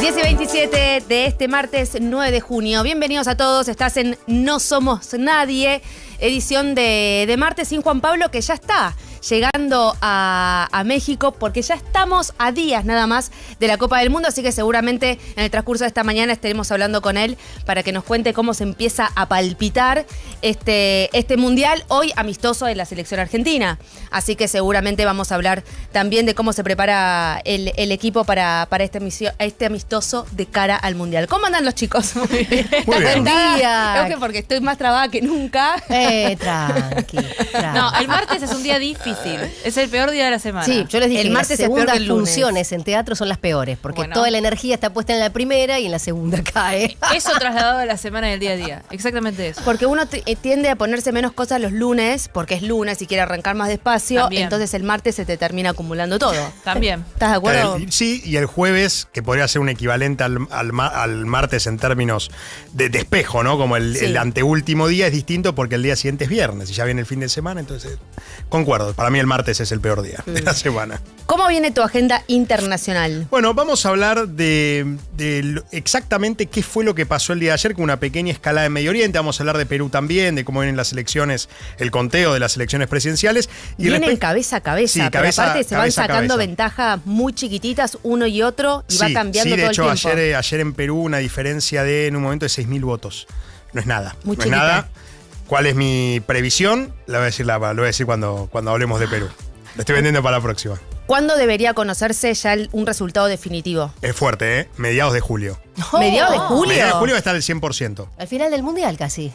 10:27 de este martes 9 de junio. Bienvenidos a todos, estás en No Somos Nadie, edición de martes sin Juan Pablo, que ya está llegando a México, porque ya estamos a días nada más de la Copa del Mundo, así que seguramente en el transcurso de esta mañana estaremos hablando con él para que nos cuente cómo se empieza a palpitar este mundial, hoy amistoso de la selección argentina. Así que seguramente vamos a hablar también de cómo se prepara el equipo para este amistoso de cara al mundial. ¿Cómo andan los chicos? Muy bien. Buen día. Porque estoy más trabada que nunca. Tranqui. No, el martes es un día difícil. Es el peor día de la semana. Sí, yo les dije el que martes las es peor segundas que el lunes. funciones en teatro son las peores, porque Bueno. toda la energía está puesta en la primera y en la segunda cae. Eso trasladado a la semana y el día a día. Exactamente eso. Porque uno tiende a ponerse menos cosas los lunes, porque es lunes y quiere arrancar más despacio, También. entonces el martes se te termina acumulando todo. También. ¿Estás de acuerdo? Sí, y el jueves, que podría ser un equivalente al martes en términos de espejo, ¿no? Como Sí. el anteúltimo día es distinto porque el día siguiente es viernes y ya viene el fin de semana, entonces concuerdo. Para mí el martes es el peor día de la semana. ¿Cómo viene tu agenda internacional? Bueno, vamos a hablar de exactamente qué fue lo que pasó el día de ayer con una pequeña escalada en Medio Oriente. Vamos a hablar de Perú también, de cómo vienen las elecciones, el conteo de las elecciones presidenciales. Y Vienen cabeza a cabeza, Sí, pero cabeza- aparte se van cabeza a sacando cabeza. ventajas muy chiquititas uno y otro y va cambiando sí, de todo hecho, el tiempo. ayer en Perú una diferencia en un momento de 6.000 votos. No es nada. Muy no es chiquita. nada. ¿Cuál es mi previsión? La voy a decir cuando hablemos de Perú. La estoy vendiendo para la próxima. ¿Cuándo debería conocerse ya un resultado definitivo? Es fuerte, ¿eh? Mediados de julio. ¿Mediados de julio? Mediados de julio va a estar el 100%. Al final del mundial casi.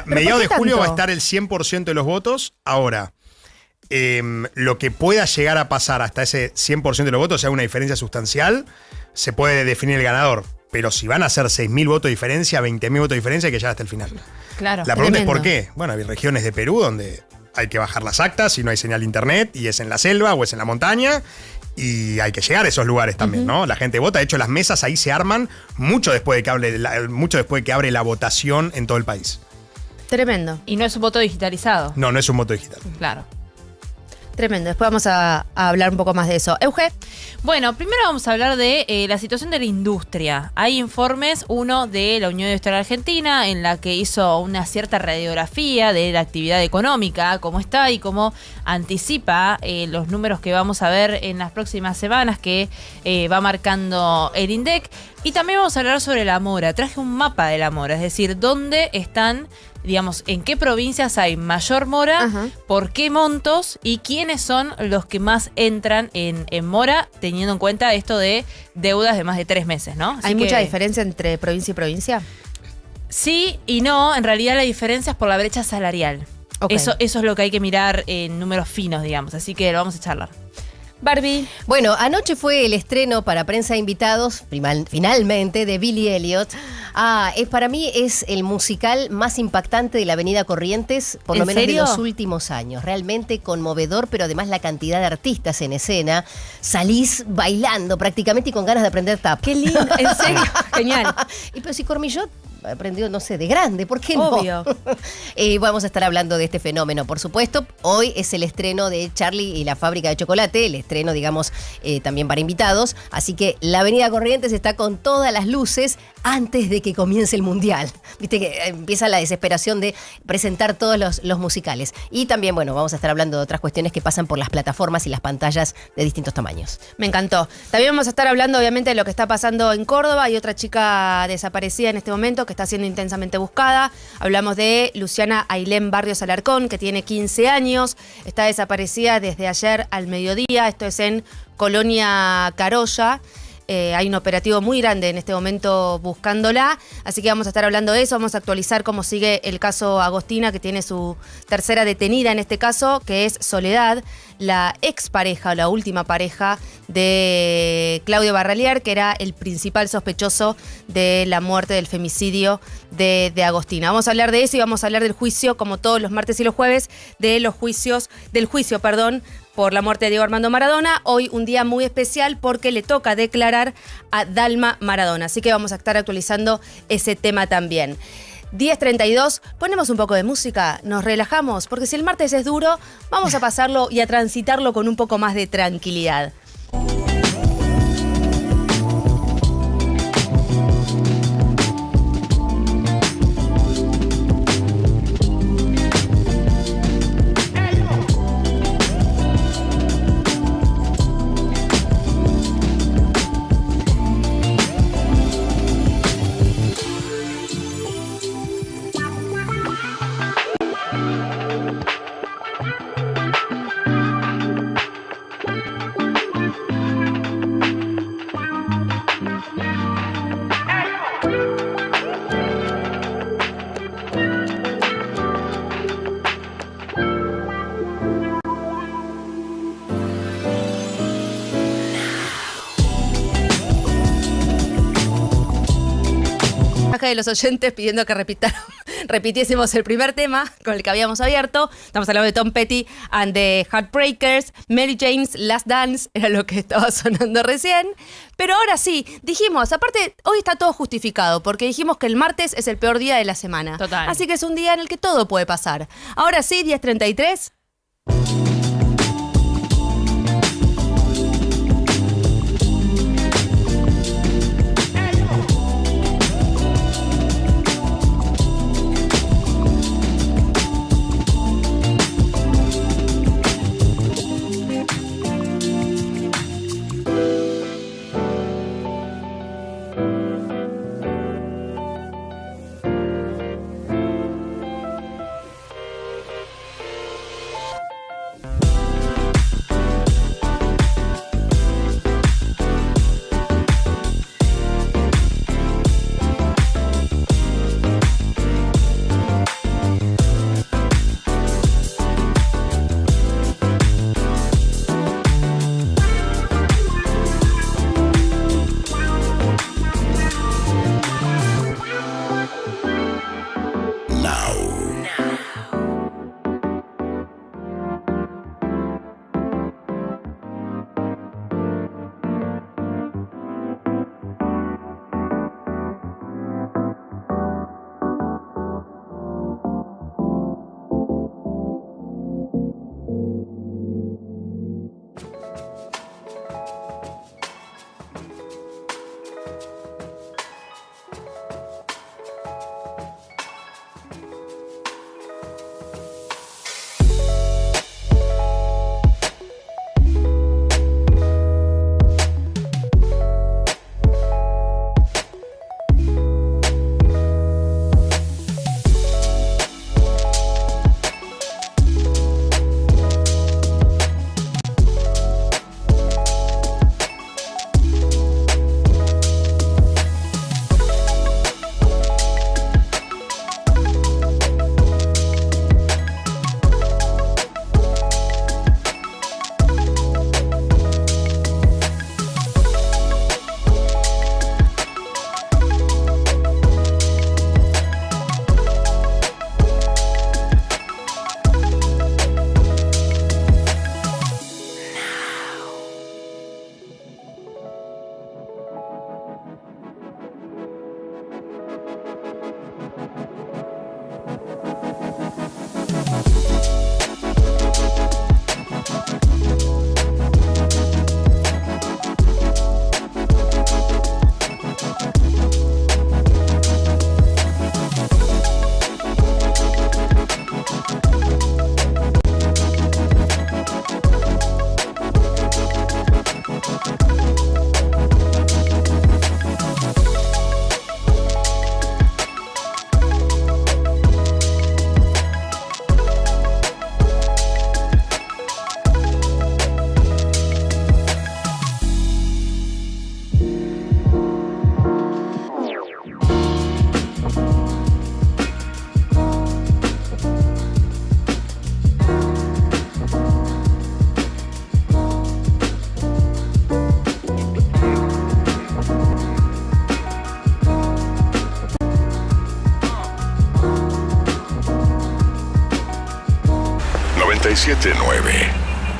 Mediados de qué julio tanto? va a estar el 100% de los votos. Ahora, lo que pueda llegar a pasar hasta ese 100% de los votos, o sea, una diferencia sustancial, se puede definir el ganador. Pero si van a ser 6.000 votos de diferencia, 20.000 votos de diferencia, hay que llegar hasta el final. Claro. La pregunta es Tremendo. ¿por qué? Bueno, hay regiones de Perú donde hay que bajar las actas y no hay señal de internet, y es en la selva o es en la montaña, y hay que llegar a esos lugares también, ¿no? La gente vota, de hecho las mesas ahí se arman mucho después de que abre la votación en todo el país. Tremendo, Y no es un voto digitalizado. No es un voto digital. Claro. tremendo. Después vamos a hablar un poco más de eso. Euge, Bueno, primero vamos a hablar de la situación de la industria. Hay informes, uno de la Unión Industrial Argentina, en la que hizo una cierta radiografía de la actividad económica, cómo está y cómo anticipa los números que vamos a ver en las próximas semanas, que va marcando el INDEC. Y también vamos a hablar sobre la mora. Traje un mapa de la mora, es decir, dónde están, digamos, en qué provincias hay mayor mora, Ajá. por qué montos y quiénes son los que más entran en mora, teniendo en cuenta esto de deudas de más de 3 meses, ¿no? Así ¿hay que mucha diferencia entre provincia y provincia? Sí y no, en realidad la diferencia es por la brecha salarial. Ok. Eso es lo que hay que mirar en números finos, digamos, así que lo vamos a charlar. Barbie, Bueno, anoche fue el estreno para prensa e invitados, finalmente, de Billy Elliot. Para mí es el musical más impactante de la Avenida Corrientes, por lo ¿En menos serio? de los últimos años. Realmente conmovedor, pero además la cantidad de artistas en escena. Salís bailando prácticamente y con ganas de aprender tap. qué lindo, en serio, genial. Y pero si Cormillot aprendió, no sé, de grande, ¿por qué no? Obvio. Vamos a estar hablando de este fenómeno, por supuesto. Hoy es el estreno de Charlie y la fábrica de chocolate, el estreno, digamos, también para invitados. Así que la Avenida Corrientes está con todas las luces antes de que comience el Mundial. Viste que empieza la desesperación de presentar todos los musicales. Y también, bueno, vamos a estar hablando de otras cuestiones que pasan por las plataformas y las pantallas de distintos tamaños. Me encantó. También vamos a estar hablando, obviamente, de lo que está pasando en Córdoba. Hay otra chica desaparecida en este momento que está siendo intensamente buscada. Hablamos de Luciana Ailén Barrios Alarcón, que tiene 15 años. Está desaparecida desde ayer al mediodía. Esto es en Colonia Carolla. Hay un operativo muy grande en este momento buscándola, así que vamos a estar hablando de eso, vamos a actualizar cómo sigue el caso Agostina, que tiene su tercera detenida en este caso, que es Soledad, la expareja o la última pareja de Claudio Barralier, que era el principal sospechoso de la muerte, del femicidio de Agostina. Vamos a hablar de eso y vamos a hablar del juicio, como todos los martes y los jueves, del juicio, por la muerte de Diego Armando Maradona. Hoy un día muy especial porque le toca declarar a Dalma Maradona. Así que vamos a estar actualizando ese tema también. 10:32, ponemos un poco de música, nos relajamos, porque si el martes es duro, vamos a pasarlo y a transitarlo con un poco más de tranquilidad. mensajes de los oyentes pidiendo que repitiésemos el primer tema con el que habíamos abierto. Estamos hablando de Tom Petty and the Heartbreakers. Mary Jane's Last Dance era lo que estaba sonando recién. Pero ahora sí, dijimos, aparte, hoy está todo justificado, porque dijimos que el martes es el peor día de la semana. Total. Así que es un día en el que todo puede pasar. Ahora sí, 10:33.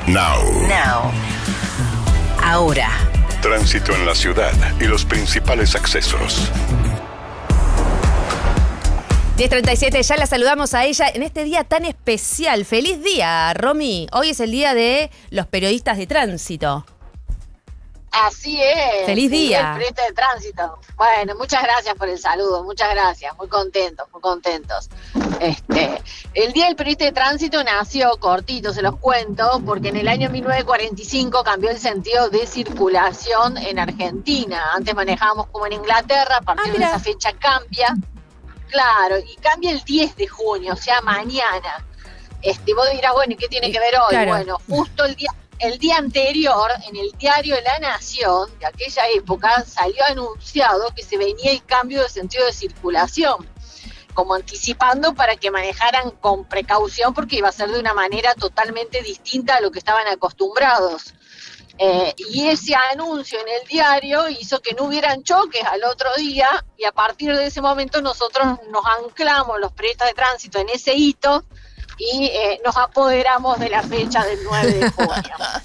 Now. Ahora. Tránsito en la ciudad y los principales accesos. 10:37, ya la saludamos a ella en este día tan especial. ¡Feliz día, Romy! Hoy es el día de los periodistas de tránsito. Así es. ¡Feliz día! El periodista de tránsito. Bueno, muchas gracias por el saludo, muchas gracias. Muy contentos, muy contentos. El Día del Periodista de Tránsito nació cortito, se los cuento, porque en el año 1945 cambió el sentido de circulación en Argentina. Antes manejábamos como en Inglaterra, a partir de esa fecha cambia. Claro, y cambia el 10 de junio, o sea, mañana. Vos dirás, bueno, ¿y qué tiene que ver hoy? Claro. Bueno, justo el día anterior, en el diario La Nación, de aquella época, salió anunciado que se venía el cambio de sentido de circulación, como anticipando para que manejaran con precaución, porque iba a ser de una manera totalmente distinta a lo que estaban acostumbrados. Y ese anuncio en el diario hizo que no hubieran choques al otro día, y a partir de ese momento nosotros nos anclamos, los periodistas de tránsito, en ese hito, y nos apoderamos de la fecha del 9 de junio.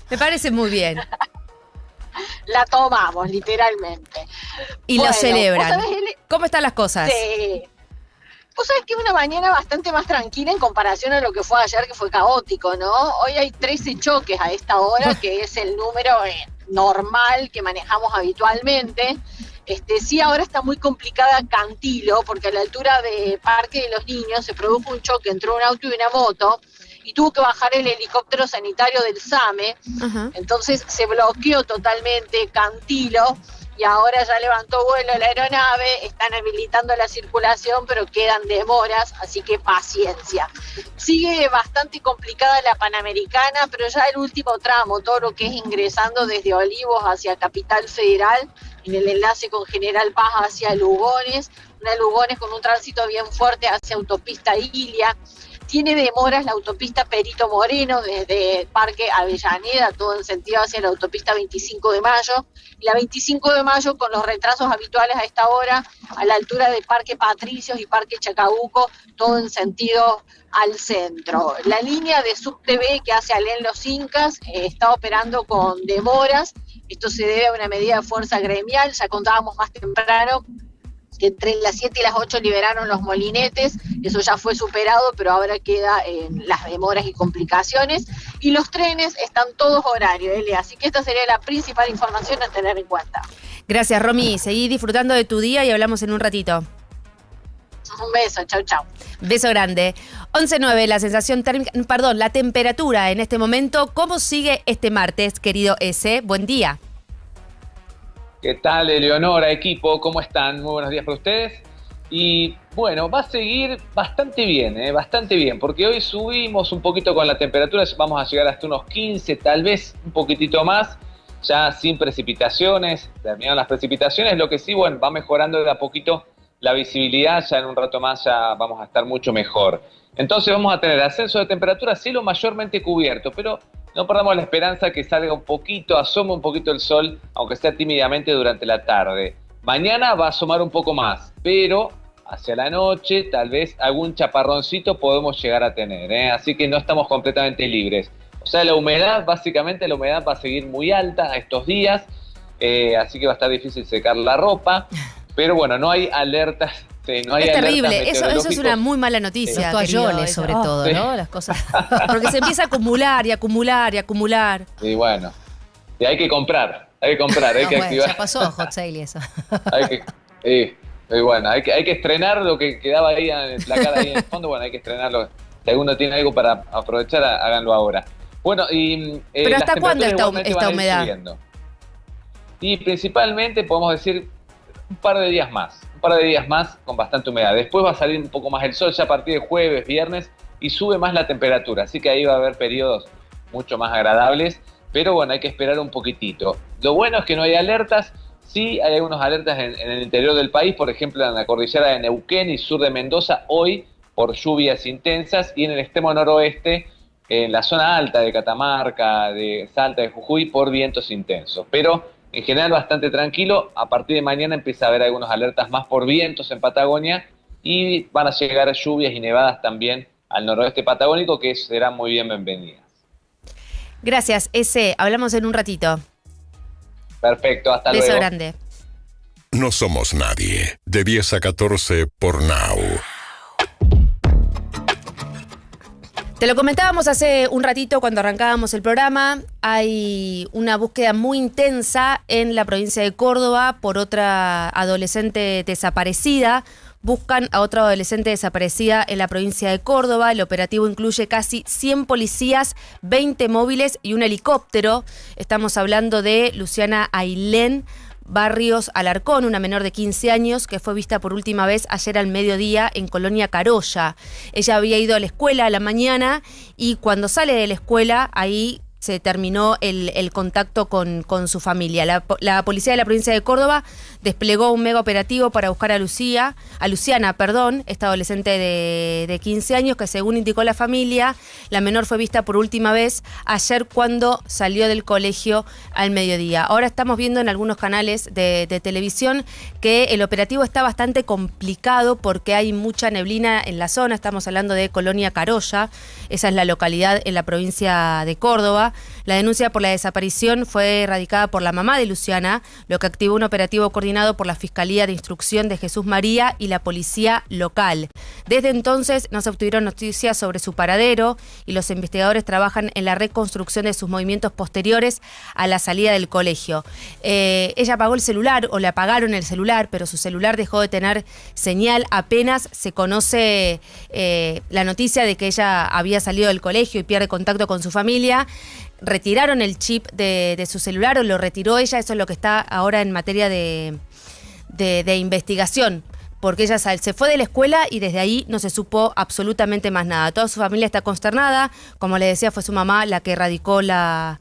Me parece muy bien. La tomamos, literalmente. Y Bueno, lo celebran. ¿vos sabés, ¿Cómo están las cosas? Vos sabés que es una mañana bastante más tranquila en comparación a lo que fue ayer, que fue caótico, ¿no? Hoy hay 13 choques a esta hora, que es el número normal que manejamos habitualmente. Sí, ahora está muy complicada Cantilo, porque a la altura de Parque de los Niños se produjo un choque entre un auto y una moto, y tuvo que bajar el helicóptero sanitario del SAME. Ajá. Entonces se bloqueó totalmente Cantilo, y ahora ya levantó vuelo la aeronave, están habilitando la circulación, pero quedan demoras, así que paciencia. Sigue bastante complicada la Panamericana, pero ya el último tramo, todo lo que es ingresando desde Olivos hacia Capital Federal, en el enlace con General Paz hacia Lugones, una Lugones con un tránsito bien fuerte hacia Autopista Ilia. Tiene demoras la autopista Perito Moreno desde Parque Avellaneda, todo en sentido hacia la autopista 25 de Mayo. Y la 25 de Mayo con los retrasos habituales a esta hora, a la altura de Parque Patricios y Parque Chacabuco, todo en sentido al centro. La línea de SubTV que hace Alén Los Incas está operando con demoras. Esto se debe a una medida de fuerza gremial. Ya contábamos más temprano que entre las 7 y las 8 liberaron los molinetes, eso ya fue superado, pero ahora queda las demoras y complicaciones, y los trenes están todos horarios, Elia, así que esta sería la principal información a tener en cuenta. Gracias, Romy. Seguí disfrutando de tu día y hablamos en un ratito. Un beso, chau, chau. Beso grande. 11:09, la sensación térmica, perdón, la temperatura en este momento. ¿Cómo sigue este martes, querido S? Buen día. ¿Qué tal, Eleonora, equipo? ¿Cómo están? Muy buenos días para ustedes. Y bueno, va a seguir bastante bien, porque hoy subimos un poquito con la temperatura, vamos a llegar hasta unos 15, tal vez un poquitito más, ya sin precipitaciones, terminaron las precipitaciones, lo que sí, bueno, va mejorando de a poquito la visibilidad, ya en un rato más ya vamos a estar mucho mejor. Entonces vamos a tener ascenso de temperatura, cielo mayormente cubierto, pero no perdamos la esperanza que salga un poquito, asome un poquito el sol, aunque sea tímidamente durante la tarde. Mañana va a asomar un poco más, pero hacia la noche tal vez algún chaparroncito podemos llegar a tener, así que no estamos completamente libres. O sea, la humedad, básicamente la humedad va a seguir muy alta estos días, así que va a estar difícil secar la ropa, pero bueno, no hay alertas. Sí, no hay es terrible, alertas eso es una muy mala noticia. Los toallones, querido, sobre todo, sí. ¿no? Las cosas. Porque se empieza a acumular y acumular y acumular. Y bueno, y hay que comprar, hay que No, activar. bueno, ya pasó Hot Sale y eso. Y bueno, hay que estrenar lo que quedaba ahí en la cara ahí en el fondo, bueno, hay que estrenarlo. Si alguno tiene algo para aprovechar, háganlo ahora. Bueno, y ¿pero hasta cuándo esta humedad? Subiendo. Y principalmente podemos decir un par de días más con bastante humedad. Después va a salir un poco más el sol ya a partir de jueves, viernes, y sube más la temperatura, así que ahí va a haber periodos mucho más agradables, pero bueno, hay que esperar un poquitito. Lo bueno es que no hay alertas. Sí hay algunas alertas en el interior del país, por ejemplo en la cordillera de Neuquén y sur de Mendoza hoy por lluvias intensas, y en el extremo noroeste, en la zona alta de Catamarca, de Salta, de Jujuy, por vientos intensos. Pero en general bastante tranquilo. A partir de mañana empieza a haber algunas alertas más por vientos en Patagonia, y van a llegar lluvias y nevadas también al noroeste patagónico, que serán muy bienvenidas. Gracias, S. Hablamos en un ratito. Perfecto, hasta luego. Beso grande. No somos nadie. De 10 a 14 por Now. Te lo comentábamos hace un ratito cuando arrancábamos el programa. Hay una búsqueda muy intensa en la provincia de Córdoba por otra adolescente desaparecida. Buscan a otra adolescente desaparecida en la provincia de Córdoba. El operativo incluye casi 100 policías, 20 móviles y un helicóptero. Estamos hablando de Luciana Ailén Barrios Alarcón, una menor de 15 años que fue vista por última vez ayer al mediodía en Colonia Carolla. Ella había ido a la escuela a la mañana y cuando sale de la escuela, ahí se terminó el contacto con su familia. La policía de la provincia de Córdoba desplegó un mega operativo para buscar a Luciana, esta adolescente de 15 años, que según indicó la familia, la menor fue vista por última vez ayer cuando salió del colegio al mediodía. Ahora estamos viendo en algunos canales de televisión que el operativo está bastante complicado porque hay mucha neblina en la zona. Estamos hablando de Colonia Carolla, esa es la localidad en la provincia de Córdoba. La denuncia por la desaparición fue radicada por la mamá de Luciana, lo que activó un operativo coordinado por la Fiscalía de Instrucción de Jesús María y la policía local. Desde entonces no se obtuvieron noticias sobre su paradero y los investigadores trabajan en la reconstrucción de sus movimientos posteriores a la salida del colegio. Ella apagó el celular, o le apagaron el celular, pero su celular dejó de tener señal apenas se conoce la noticia de que ella había salido del colegio y pierde contacto con su familia. Retiraron el chip de su celular, o lo retiró ella, eso es lo que está ahora en materia de investigación, porque ella se fue de la escuela y desde ahí no se supo absolutamente más nada. Toda su familia está consternada, como le decía, fue su mamá la que radicó la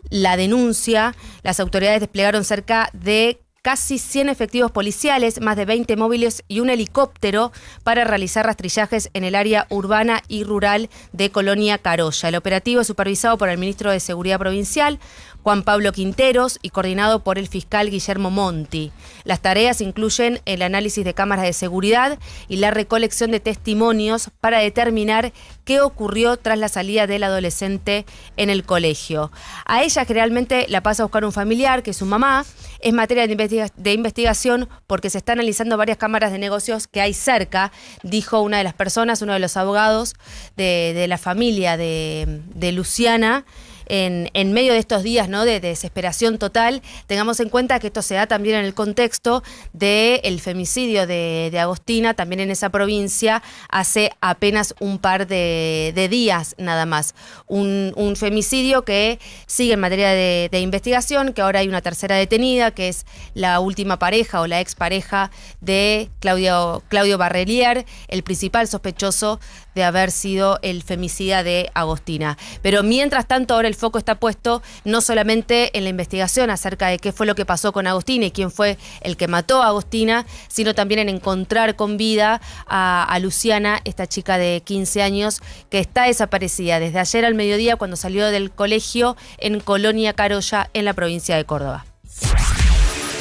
denuncia. Las autoridades desplegaron cerca de casi 100 efectivos policiales, más de 20 móviles y un helicóptero para realizar rastrillajes en el área urbana y rural de Colonia Carolla. El operativo es supervisado por el ministro de Seguridad Provincial, Juan Pablo Quinteros, y coordinado por el fiscal Guillermo Monti. Las tareas incluyen el análisis de cámaras de seguridad y la recolección de testimonios para determinar qué ocurrió tras la salida del adolescente en el colegio. A ella generalmente la pasa a buscar un familiar, que es su mamá. Es materia de investigación porque se está analizando varias cámaras de negocios que hay cerca, dijo una de las personas, uno de los abogados de la familia de Luciana. En medio de estos días, ¿no?, de desesperación total, tengamos en cuenta que esto se da también en el contexto del femicidio de Agostina, también en esa provincia, hace apenas un par de días nada más. Un femicidio que sigue en materia de investigación, que ahora hay una tercera detenida, que es la última pareja o la expareja de Claudio Barrelier, el principal sospechoso de haber sido el femicida de Agostina. Pero mientras tanto, ahora el foco está puesto no solamente en la investigación acerca de qué fue lo que pasó con Agostina y quién fue el que mató a Agostina, sino también en encontrar con vida a Luciana, esta chica de 15 años que está desaparecida desde ayer al mediodía cuando salió del colegio en Colonia Carolla, en la provincia de Córdoba.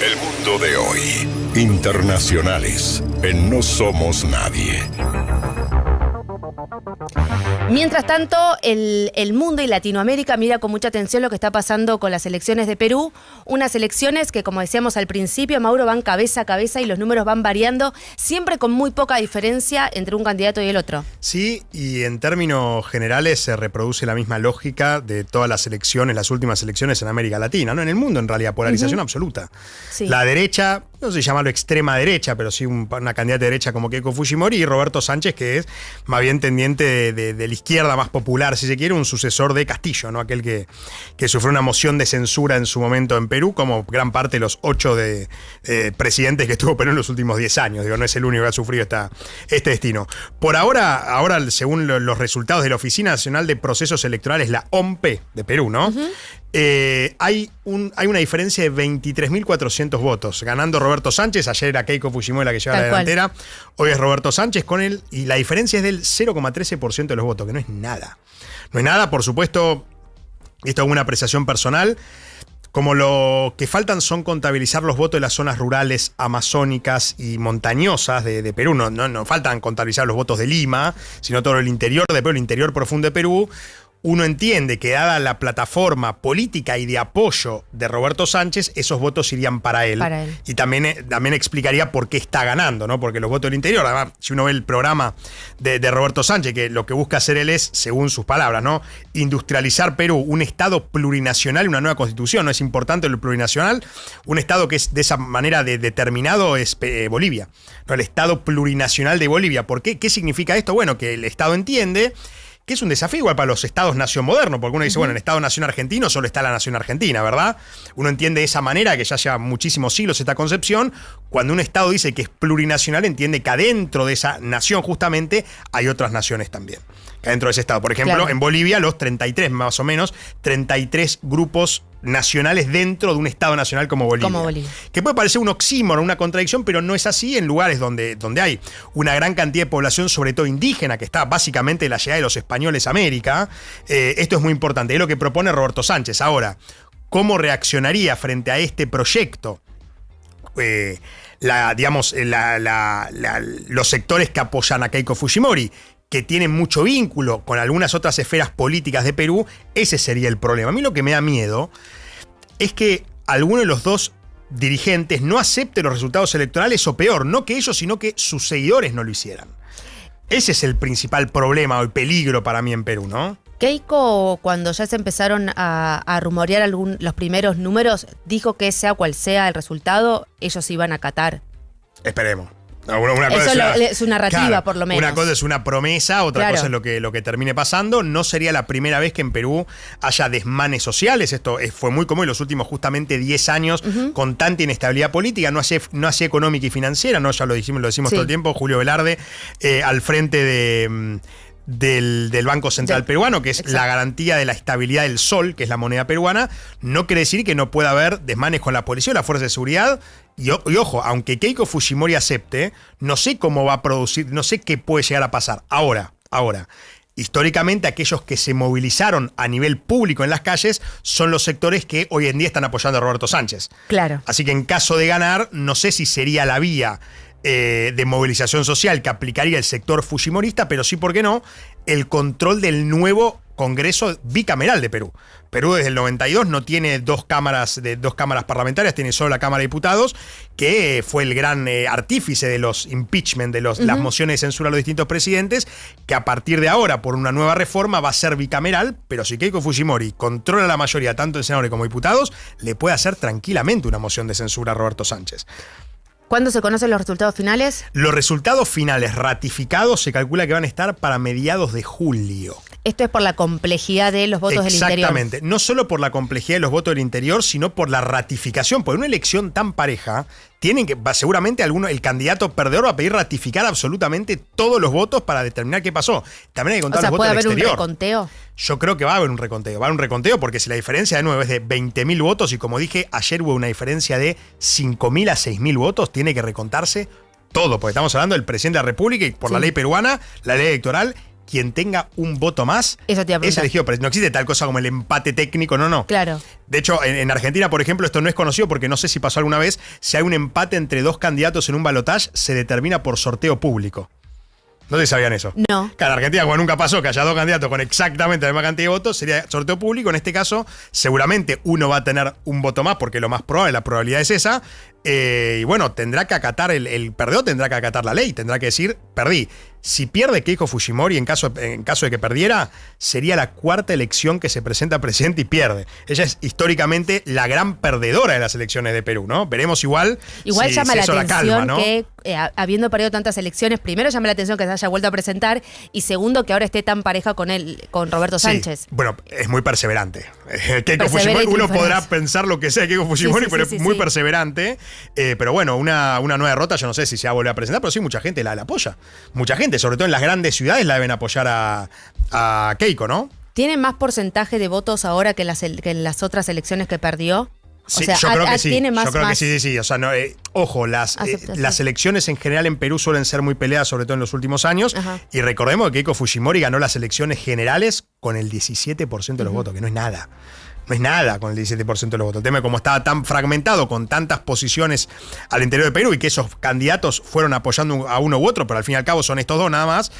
El mundo de hoy. Internacionales en No Somos Nadie. Mientras tanto, el mundo y Latinoamérica mira con mucha atención lo que está pasando con las elecciones de Perú. Unas elecciones que, como decíamos al principio, Mauro, van cabeza a cabeza y los números van variando, siempre con muy poca diferencia entre un candidato y el otro. Sí, y en términos generales se reproduce la misma lógica de todas las elecciones, las últimas elecciones en América Latina, ¿no? En el mundo, en realidad, polarización absoluta. Sí. La derecha, no se llama lo extrema derecha, pero sí una candidata de derecha como Keiko Fujimori, y Roberto Sánchez, que es más bien tendiente de la izquierda más popular, si se quiere, un sucesor de Castillo, ¿no? Aquel que sufrió una moción de censura en su momento en Perú, como gran parte de los 8 presidentes que tuvo Perú en los últimos 10 años. Digo, no es el único que ha sufrido este destino. Por ahora, según los resultados de la Oficina Nacional de Procesos Electorales, la OMP de Perú, ¿no? Hay una diferencia de 23.400 votos, ganando Roberto Sánchez. Ayer era Keiko Fujimori la que lleva la delantera, hoy es Roberto Sánchez con él, y la diferencia es del 0,13% de los votos, que no es nada. No es nada, por supuesto, esto es una apreciación personal. Como lo que faltan son contabilizar los votos de las zonas rurales, amazónicas y montañosas de Perú. No faltan contabilizar los votos de Lima, sino todo el interior de Perú, el interior profundo de Perú. Uno entiende que, dada la plataforma política y de apoyo de Roberto Sánchez, esos votos irían para él. Y también explicaría por qué está ganando, ¿no? Porque los votos del interior, además, si uno ve el programa de Roberto Sánchez, que lo que busca hacer él es, según sus palabras, ¿no?, industrializar Perú, un Estado plurinacional, una nueva constitución. No es importante lo plurinacional. Un Estado que es de esa manera determinado es Bolivia, ¿no? El Estado plurinacional de Bolivia. ¿Por qué? ¿Qué significa esto? Bueno, que el Estado entiende que es un desafío igual para los estados-nación modernos, porque uno dice, bueno, en Estado-nación argentino solo está la nación argentina, ¿verdad? Uno entiende de esa manera, que ya lleva muchísimos siglos esta concepción. Cuando un Estado dice que es plurinacional, entiende que adentro de esa nación justamente hay otras naciones también, dentro de ese estado. Por ejemplo, Claro. en Bolivia, los 33 más o menos, 33 grupos nacionales dentro de un estado nacional como Bolivia. Como Bolivia. Que puede parecer un oxímoron, una contradicción, pero no es así en lugares donde hay una gran cantidad de población, sobre todo indígena, que está básicamente la llegada de los españoles a América. Esto es muy importante. Es lo que propone Roberto Sánchez. Ahora, ¿cómo reaccionaría frente a este proyecto? Los sectores que apoyan a Keiko Fujimori, que tienen mucho vínculo con algunas otras esferas políticas de Perú, ese sería el problema. A mí lo que me da miedo es que alguno de los dos dirigentes no acepte los resultados electorales, o peor, no que ellos, sino que sus seguidores no lo hicieran. Ese es el principal problema o el peligro para mí en Perú, ¿no? Keiko, cuando ya se empezaron a rumorear los primeros números, dijo que sea cual sea el resultado, ellos iban a acatar. Esperemos. Una cosa Eso es su narrativa, claro, por lo menos. Una cosa es una promesa, otra Claro. cosa es lo que termine pasando. No sería la primera vez que en Perú haya desmanes sociales. Esto fue muy común en los últimos justamente 10 años, con tanta inestabilidad política, no así económica y financiera, ¿no? Ya lo decimos Sí. todo el tiempo. Julio Velarde al frente del Banco Central Peruano, que es Exacto. la garantía de la estabilidad del sol, que es la moneda peruana. No quiere decir que no pueda haber desmanes con la policía o la fuerza de seguridad. Y ojo, aunque Keiko Fujimori acepte, no sé cómo va a producir, no sé qué puede llegar a pasar. Ahora, históricamente aquellos que se movilizaron a nivel público en las calles son los sectores que hoy en día están apoyando a Roberto Sánchez. Claro. Así que en caso de ganar, no sé si sería la vía de movilización social que aplicaría el sector fujimorista, pero sí, ¿por qué no?, el control del nuevo Congreso bicameral de Perú. Perú desde el 92 no tiene dos cámaras parlamentarias, tiene solo la Cámara de Diputados, que fue el gran artífice de los impeachment, de las mociones de censura a los distintos presidentes, que a partir de ahora, por una nueva reforma, va a ser bicameral, pero si Keiko Fujimori controla la mayoría tanto en senadores como diputados, le puede hacer tranquilamente una moción de censura a Roberto Sánchez. ¿Cuándo se conocen los resultados finales? Los resultados finales ratificados se calcula que van a estar para mediados de julio. Esto es por la complejidad de los votos del interior. Exactamente. No solo por la complejidad de los votos del interior, sino por la ratificación. Porque una elección tan pareja, seguramente el candidato perdedor va a pedir ratificar absolutamente todos los votos para determinar qué pasó. También hay que contar los votos del exterior. ¿Puede haber un reconteo? Yo creo que va a haber un reconteo. Va a haber un reconteo porque si la diferencia de nuevo es de 20.000 votos, y como dije, ayer hubo una diferencia de 5.000 a 6.000 votos, tiene que recontarse todo. Porque estamos hablando del presidente de la República y por la ley peruana, la ley electoral, quien tenga un voto más Eso te iba a es preguntar. elegido. Pero no existe tal cosa como el empate técnico, no. Claro. De hecho, en Argentina, por ejemplo, esto no es conocido porque no sé si pasó alguna vez. Si hay un empate entre dos candidatos en un balotaje, se determina por sorteo público. No sé si sabían eso. No. Claro, en Argentina, como nunca pasó que haya dos candidatos con exactamente la misma cantidad de votos, sería sorteo público. En este caso, seguramente uno va a tener un voto más, porque lo más probable, la probabilidad es esa. Y bueno, tendrá que acatar el perdedor, tendrá que acatar la ley, tendrá que decir, perdí. Si pierde Keiko Fujimori, en caso de que perdiera, sería la cuarta elección que se presenta presidente y pierde. Ella es históricamente la gran perdedora de las elecciones de Perú, ¿no? Veremos igual si llama la eso atención calma, ¿no? que, habiendo perdido tantas elecciones, primero llama la atención que se haya vuelto a presentar, y segundo, que ahora esté tan pareja con Roberto Sánchez. Sí, bueno, es muy perseverante. Keiko Persevera Fujimori, y uno triunfarás. podrá pensar lo que sea de Keiko Fujimori, Sí, pero sí, es muy sí. perseverante. Pero bueno, una nueva derrota, yo no sé si se va a volver a presentar, pero sí, mucha gente la apoya. Mucha gente, sobre todo en las grandes ciudades, la deben apoyar a Keiko, ¿no? ¿Tiene más porcentaje de votos ahora que en las otras elecciones que perdió? Sí, o sea, yo creo que sí. tiene más, Yo creo que más sí. O sea, no, ojo, las elecciones en general en Perú suelen ser muy peleadas, sobre todo en los últimos años. Ajá. Y recordemos que Keiko Fujimori ganó las elecciones generales con el 17% de los votos, que no es nada. No es nada con el 17% de los votos. El tema es como estaba tan fragmentado, con tantas posiciones al interior de Perú, y que esos candidatos fueron apoyando a uno u otro, pero al fin y al cabo son estos dos nada más.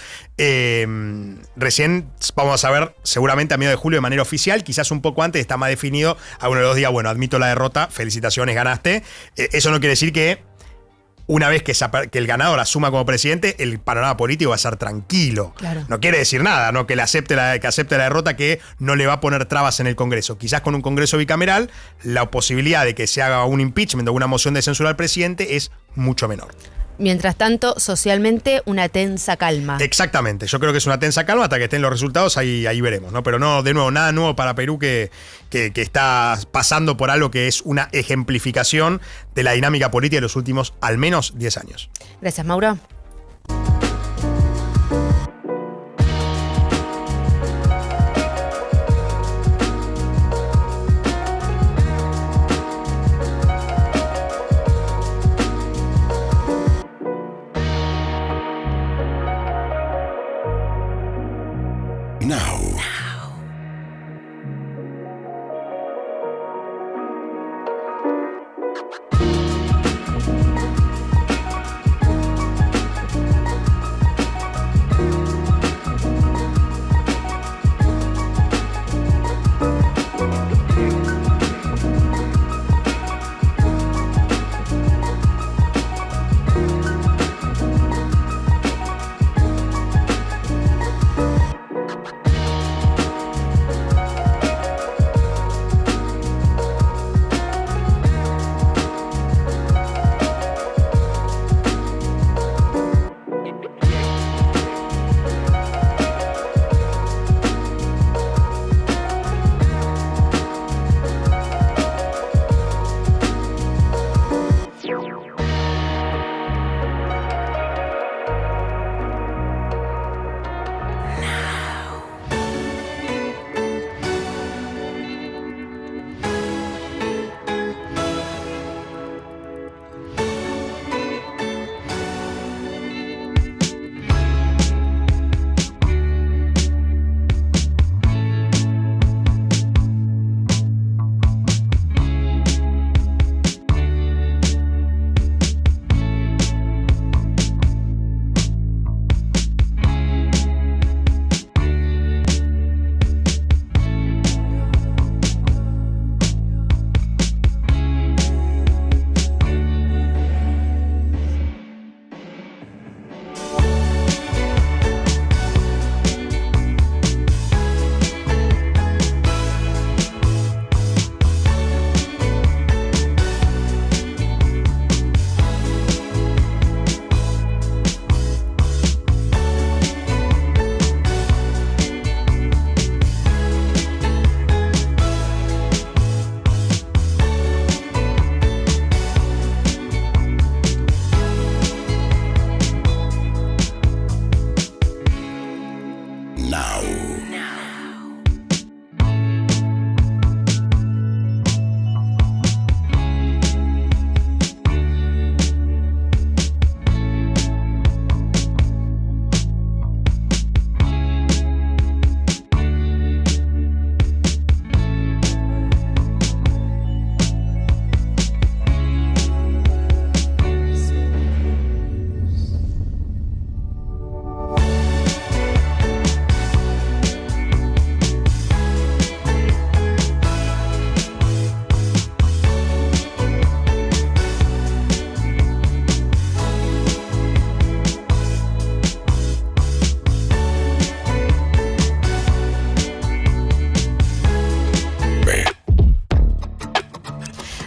Recién vamos a ver, seguramente a mediados de julio de manera oficial, quizás un poco antes está más definido. A uno de los días, bueno, admito la derrota, felicitaciones, ganaste. Eso no quiere decir que una vez que el ganador asuma como presidente, el panorama político va a ser tranquilo. Claro. No quiere decir nada, ¿no? Que acepte la derrota, que no le va a poner trabas en el Congreso. Quizás con un Congreso bicameral, la posibilidad de que se haga un impeachment o una moción de censura al presidente es mucho menor. Mientras tanto, socialmente, una tensa calma. Exactamente, yo creo que es una tensa calma hasta que estén los resultados, ahí veremos, ¿no? Pero no, de nuevo, nada nuevo para Perú que está pasando por algo que es una ejemplificación de la dinámica política de los últimos al menos 10 años. Gracias, Mauro.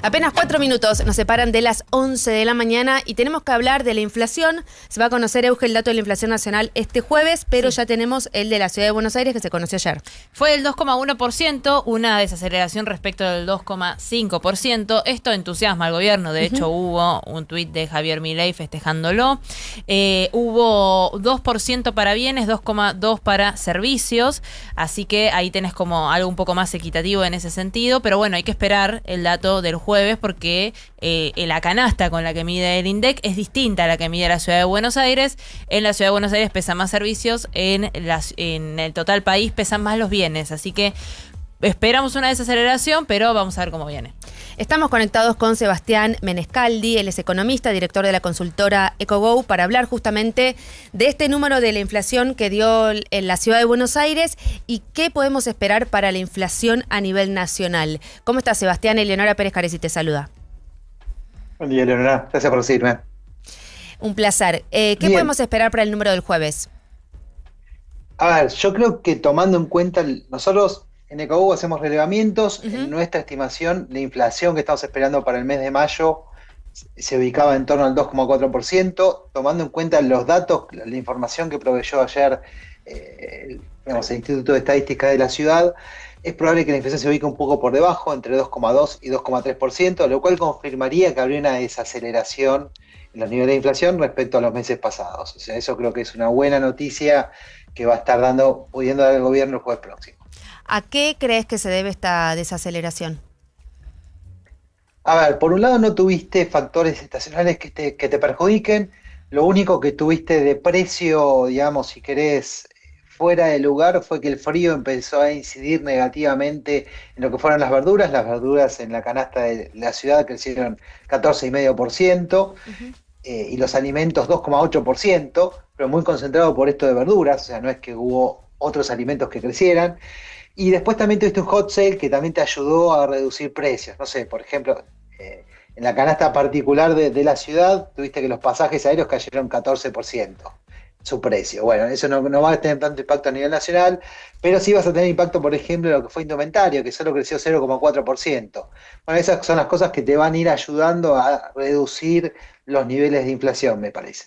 Apenas 4 minutos nos separan de las 11 de la mañana y tenemos que hablar de la inflación. Se va a conocer, Euge, el dato de la inflación nacional este jueves, pero ya tenemos el de la Ciudad de Buenos Aires que se conoció ayer. Fue del 2,1%, una desaceleración respecto del 2,5%. Esto entusiasma al gobierno. De hecho, hubo un tuit de Javier Milei festejándolo. Hubo 2% para bienes, 2,2% para servicios. Así que ahí tenés como algo un poco más equitativo en ese sentido. Pero bueno, hay que esperar el dato del jueves porque la canasta con la que mide el INDEC es distinta a la que mide la Ciudad de Buenos Aires. En la Ciudad de Buenos Aires pesan más servicios, en el total país pesan más los bienes. Así que esperamos una desaceleración, pero vamos a ver cómo viene. Estamos conectados con Sebastián Menescaldi, él es economista, director de la consultora EcoGo, para hablar justamente de este número de la inflación que dio en la Ciudad de Buenos Aires y qué podemos esperar para la inflación a nivel nacional. ¿Cómo estás, Sebastián? Eleonora Pérez Caresi te saluda. Buen día, Eleonora. Gracias por recibirme. Un placer. ¿Qué podemos esperar para el número del jueves? A ver, yo creo que tomando en cuenta, nosotros en EcoGo hacemos relevamientos. En nuestra estimación, la inflación que estamos esperando para el mes de mayo se ubicaba en torno al 2,4%. Tomando en cuenta los datos, la información que proveyó ayer el Instituto de Estadística de la Ciudad, es probable que la inflación se ubique un poco por debajo, entre 2,2 y 2,3%, lo cual confirmaría que habría una desaceleración en los niveles de inflación respecto a los meses pasados. O sea, eso creo que es una buena noticia que va a estar pudiendo dar el gobierno el jueves próximo. ¿A qué crees que se debe esta desaceleración? A ver, por un lado no tuviste factores estacionales que te perjudiquen. Lo único que tuviste de precio, digamos, si querés, fuera de lugar, fue que el frío empezó a incidir negativamente en lo que fueron las verduras. Las verduras en la canasta de la ciudad crecieron 14,5%, y los alimentos 2,8%, pero muy concentrado por esto de verduras, o sea, no es que hubo otros alimentos que crecieran. Y después también tuviste un hot sale que también te ayudó a reducir precios. No sé, por ejemplo, en la canasta particular de la ciudad, tuviste que los pasajes aéreos cayeron 14% su precio. Bueno, eso no va a tener tanto impacto a nivel nacional, pero sí vas a tener impacto, por ejemplo, en lo que fue indumentario, que solo creció 0,4%. Bueno, esas son las cosas que te van a ir ayudando a reducir los niveles de inflación, me parece.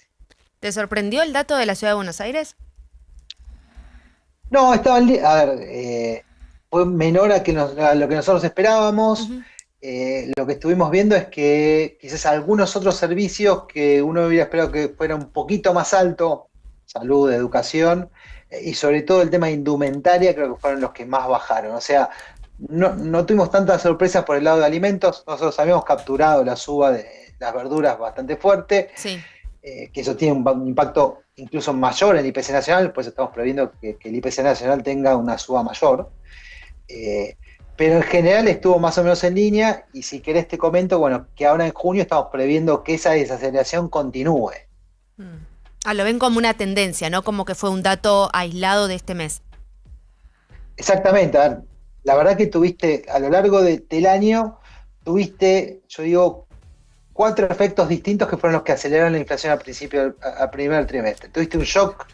¿Te sorprendió el dato de la Ciudad de Buenos Aires? No, fue menor a lo que nosotros esperábamos. Lo que estuvimos viendo es que quizás algunos otros servicios que uno hubiera esperado que fuera un poquito más alto, salud, educación, y sobre todo el tema de indumentaria, creo que fueron los que más bajaron. O sea, no tuvimos tantas sorpresas por el lado de alimentos. Nosotros habíamos capturado la suba de las verduras bastante fuerte. Sí. Que eso tiene un impacto incluso mayor en el IPC nacional, pues estamos previendo que el IPC nacional tenga una suba mayor. Pero en general estuvo más o menos en línea, y si querés te comento, bueno, que ahora en junio estamos previendo que esa desaceleración continúe. Lo ven como una tendencia, ¿no? Como que fue un dato aislado de este mes. Exactamente. A ver, la verdad que tuviste, a lo largo del año, yo digo, 4 efectos distintos que fueron los que aceleraron la inflación al primer trimestre. Tuviste un shock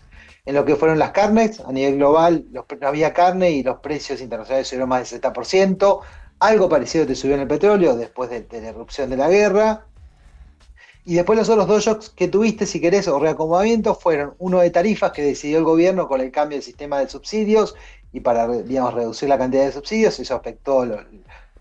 en lo que fueron las carnes, a nivel global no había carne y los precios internacionales subieron más del 60%, algo parecido te subió en el petróleo después de la irrupción de la guerra, y después los otros 2 shocks que tuviste, si querés, o reacomodamientos, fueron uno de tarifas que decidió el gobierno con el cambio del sistema de subsidios, y para, digamos, reducir la cantidad de subsidios, eso afectó los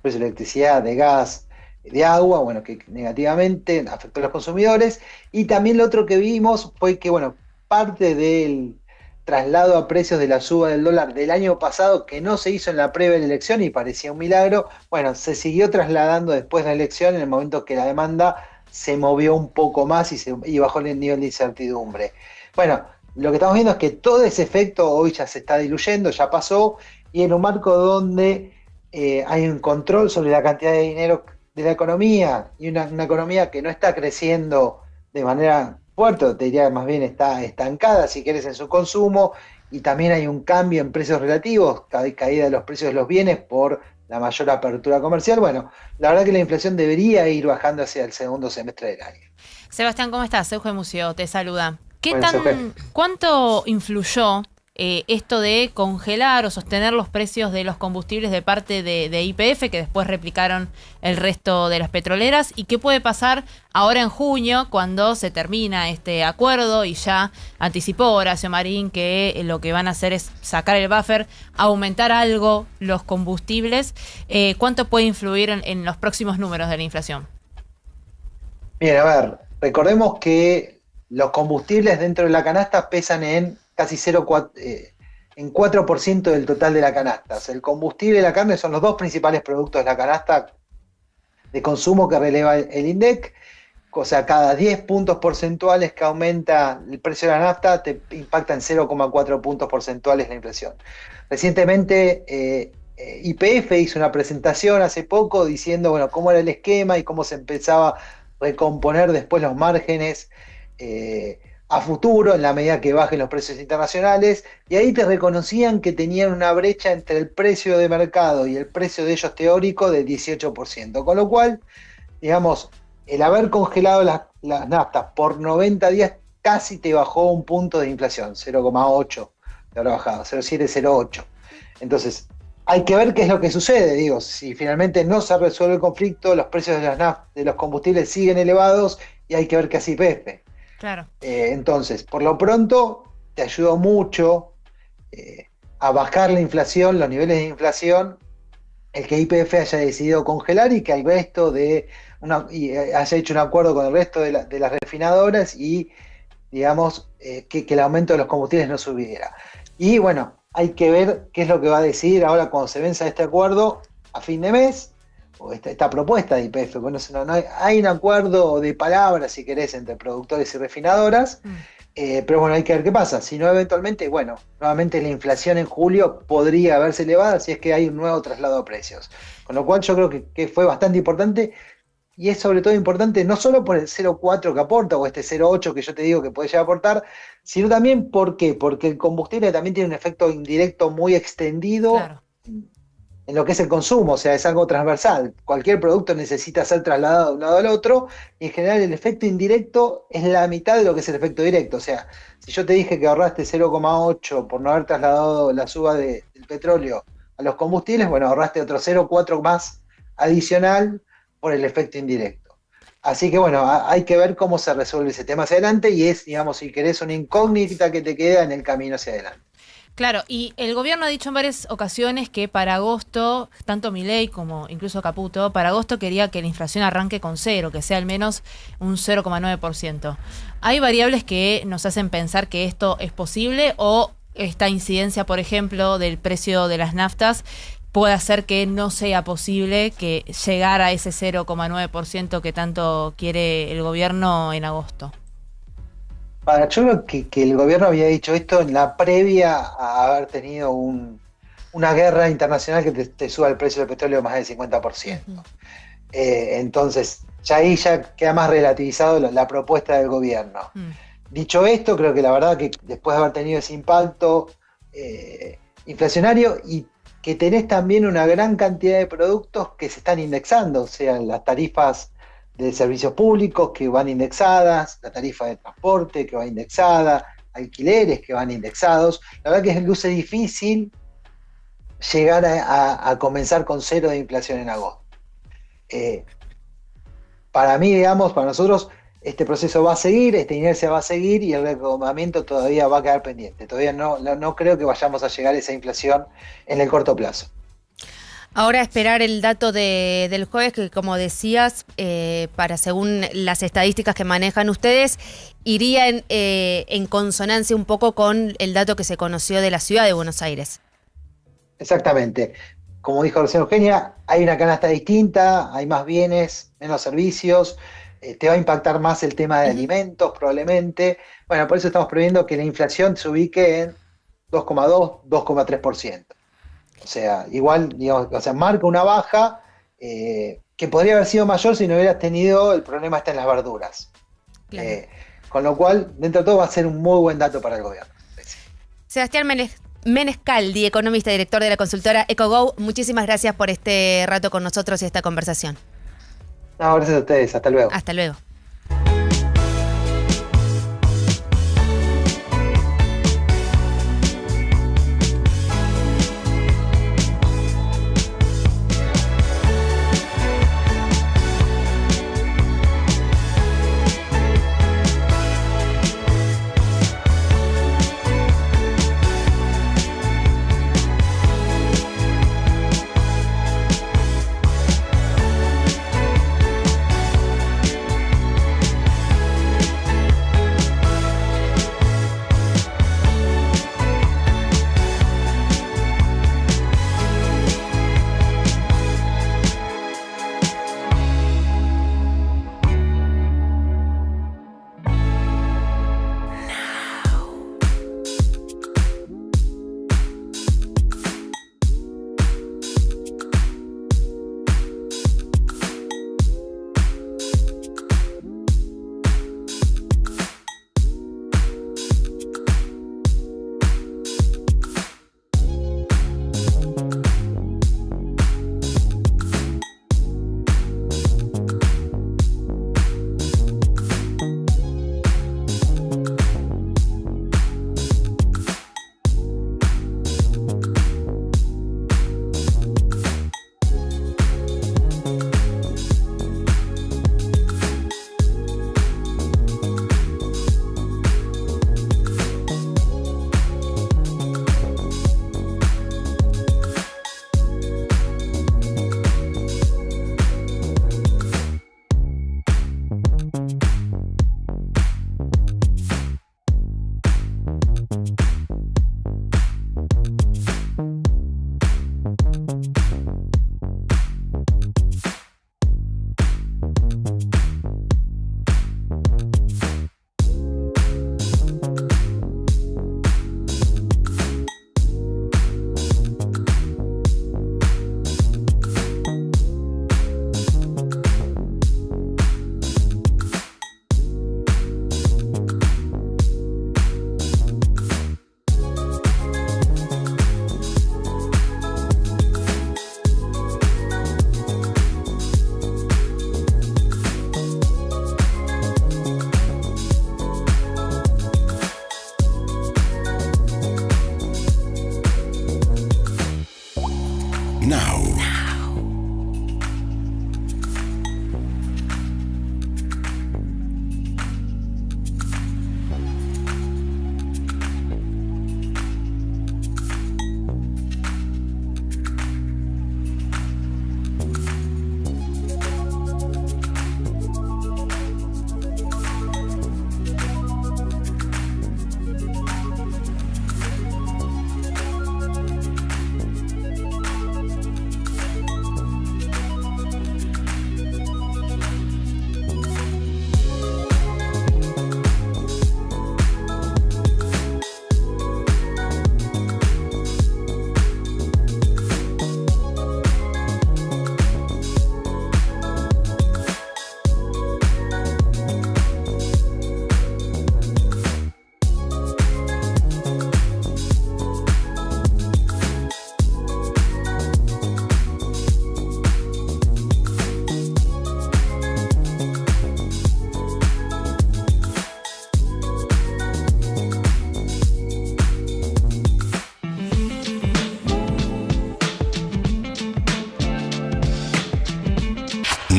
precios de electricidad, de gas, de agua, bueno, que negativamente afectó a los consumidores. Y también lo otro que vimos fue que, bueno, parte del traslado a precios de la suba del dólar del año pasado, que no se hizo en la previa de la elección y parecía un milagro, bueno, se siguió trasladando después de la elección, en el momento que la demanda se movió un poco más y bajó el nivel de incertidumbre. Bueno, lo que estamos viendo es que todo ese efecto hoy ya se está diluyendo, ya pasó, y en un marco donde hay un control sobre la cantidad de dinero de la economía, y una economía que no está creciendo de manera fuerte, te diría más bien está estancada, si querés, en su consumo, y también hay un cambio en precios relativos, caída de los precios de los bienes por la mayor apertura comercial. Bueno, la verdad que la inflación debería ir bajando hacia el segundo semestre del año. Sebastián, ¿cómo estás? Euge Museo te saluda. Bueno, ¿Cuánto influyó esto de congelar o sostener los precios de los combustibles de parte de YPF, que después replicaron el resto de las petroleras, y qué puede pasar ahora en junio cuando se termina este acuerdo y ya anticipó Horacio Marín que lo que van a hacer es sacar el buffer, aumentar algo los combustibles. ¿Cuánto puede influir en los próximos números de la inflación? Bien, a ver, recordemos que los combustibles dentro de la canasta pesan en casi 4% del total de la canasta. O sea, el combustible y la carne son los dos principales productos de la canasta de consumo que releva el INDEC. O sea, cada 10 puntos porcentuales que aumenta el precio de la nafta te impacta en 0,4 puntos porcentuales la inflación. Recientemente YPF hizo una presentación hace poco diciendo, bueno, cómo era el esquema y cómo se empezaba a recomponer después los márgenes a futuro en la medida que bajen los precios internacionales, y ahí te reconocían que tenían una brecha entre el precio de mercado y el precio de ellos teórico del 18%, con lo cual, digamos, el haber congelado las naftas por 90 días casi te bajó un punto de inflación, 0,8 te habrá bajado, 0,7, 0,8. Entonces, hay que ver qué es lo que sucede, digo, si finalmente no se resuelve el conflicto, los precios de los combustibles siguen elevados y hay que ver qué hace YPF. Claro. Entonces, por lo pronto, te ayudó mucho a bajar la inflación, los niveles de inflación, el que YPF haya decidido congelar y que el resto haya hecho un acuerdo con el resto de las refinadoras y, digamos, que el aumento de los combustibles no subiera. Y bueno, hay que ver qué es lo que va a decidir ahora cuando se venza este acuerdo a fin de mes, o esta propuesta de YPF. Bueno, hay un acuerdo de palabras, si querés, entre productores y refinadoras, pero bueno, hay que ver qué pasa. Si no, eventualmente, bueno, nuevamente la inflación en julio podría haberse elevado si es que hay un nuevo traslado a precios. Con lo cual yo creo que fue bastante importante, y es sobre todo importante no solo por el 0,4 que aporta, o este 0,8 que yo te digo que puede llegar a aportar, sino también, ¿por qué? Porque el combustible también tiene un efecto indirecto muy extendido. Claro. En lo que es el consumo, o sea, es algo transversal. Cualquier producto necesita ser trasladado de un lado al otro, y en general el efecto indirecto es la mitad de lo que es el efecto directo. O sea, si yo te dije que ahorraste 0,8 por no haber trasladado la suba del petróleo a los combustibles, bueno, ahorraste otro 0,4 más adicional por el efecto indirecto. Así que bueno, hay que ver cómo se resuelve ese tema hacia adelante, y es, digamos, si querés, una incógnita que te queda en el camino hacia adelante. Claro, y el gobierno ha dicho en varias ocasiones que para agosto, tanto Milei como incluso Caputo, para agosto quería que la inflación arranque con 0, que sea al menos un 0,9%. ¿Hay variables que nos hacen pensar que esto es posible, o esta incidencia, por ejemplo, del precio de las naftas puede hacer que no sea posible que llegar a ese 0,9% que tanto quiere el gobierno en agosto? Yo creo que el gobierno había dicho esto en la previa a haber tenido una guerra internacional que te suba el precio del petróleo más del 50%. Entonces, ahí queda más relativizado la propuesta del gobierno. Dicho esto, creo que la verdad que después de haber tenido ese impacto inflacionario, y que tenés también una gran cantidad de productos que se están indexando, o sea, las tarifas de servicios públicos que van indexadas, la tarifa de transporte que va indexada, alquileres que van indexados. La verdad que luce difícil llegar a comenzar con 0 de inflación en agosto. Para mí, digamos, para nosotros, este proceso va a seguir, esta inercia va a seguir, y el reacomodamiento todavía va a quedar pendiente. Todavía no creo que vayamos a llegar a esa inflación en el corto plazo. Ahora esperar el dato del jueves, que como decías, para según las estadísticas que manejan ustedes, iría en consonancia un poco con el dato que se conoció de la ciudad de Buenos Aires. Exactamente. Como dijo recién Eugenia, hay una canasta distinta, hay más bienes, menos servicios, te va a impactar más el tema de alimentos probablemente. Bueno, por eso estamos previendo que la inflación se ubique en 2,2, 2,3%. O sea, igual, digamos, marca una baja que podría haber sido mayor si no hubieras tenido el problema está en las verduras. Claro. Con lo cual, dentro de todo, va a ser un muy buen dato para el gobierno. Sebastián Menescaldi, economista y director de la consultora EcoGo, muchísimas gracias por este rato con nosotros y esta conversación. No, gracias a ustedes. Hasta luego. Hasta luego.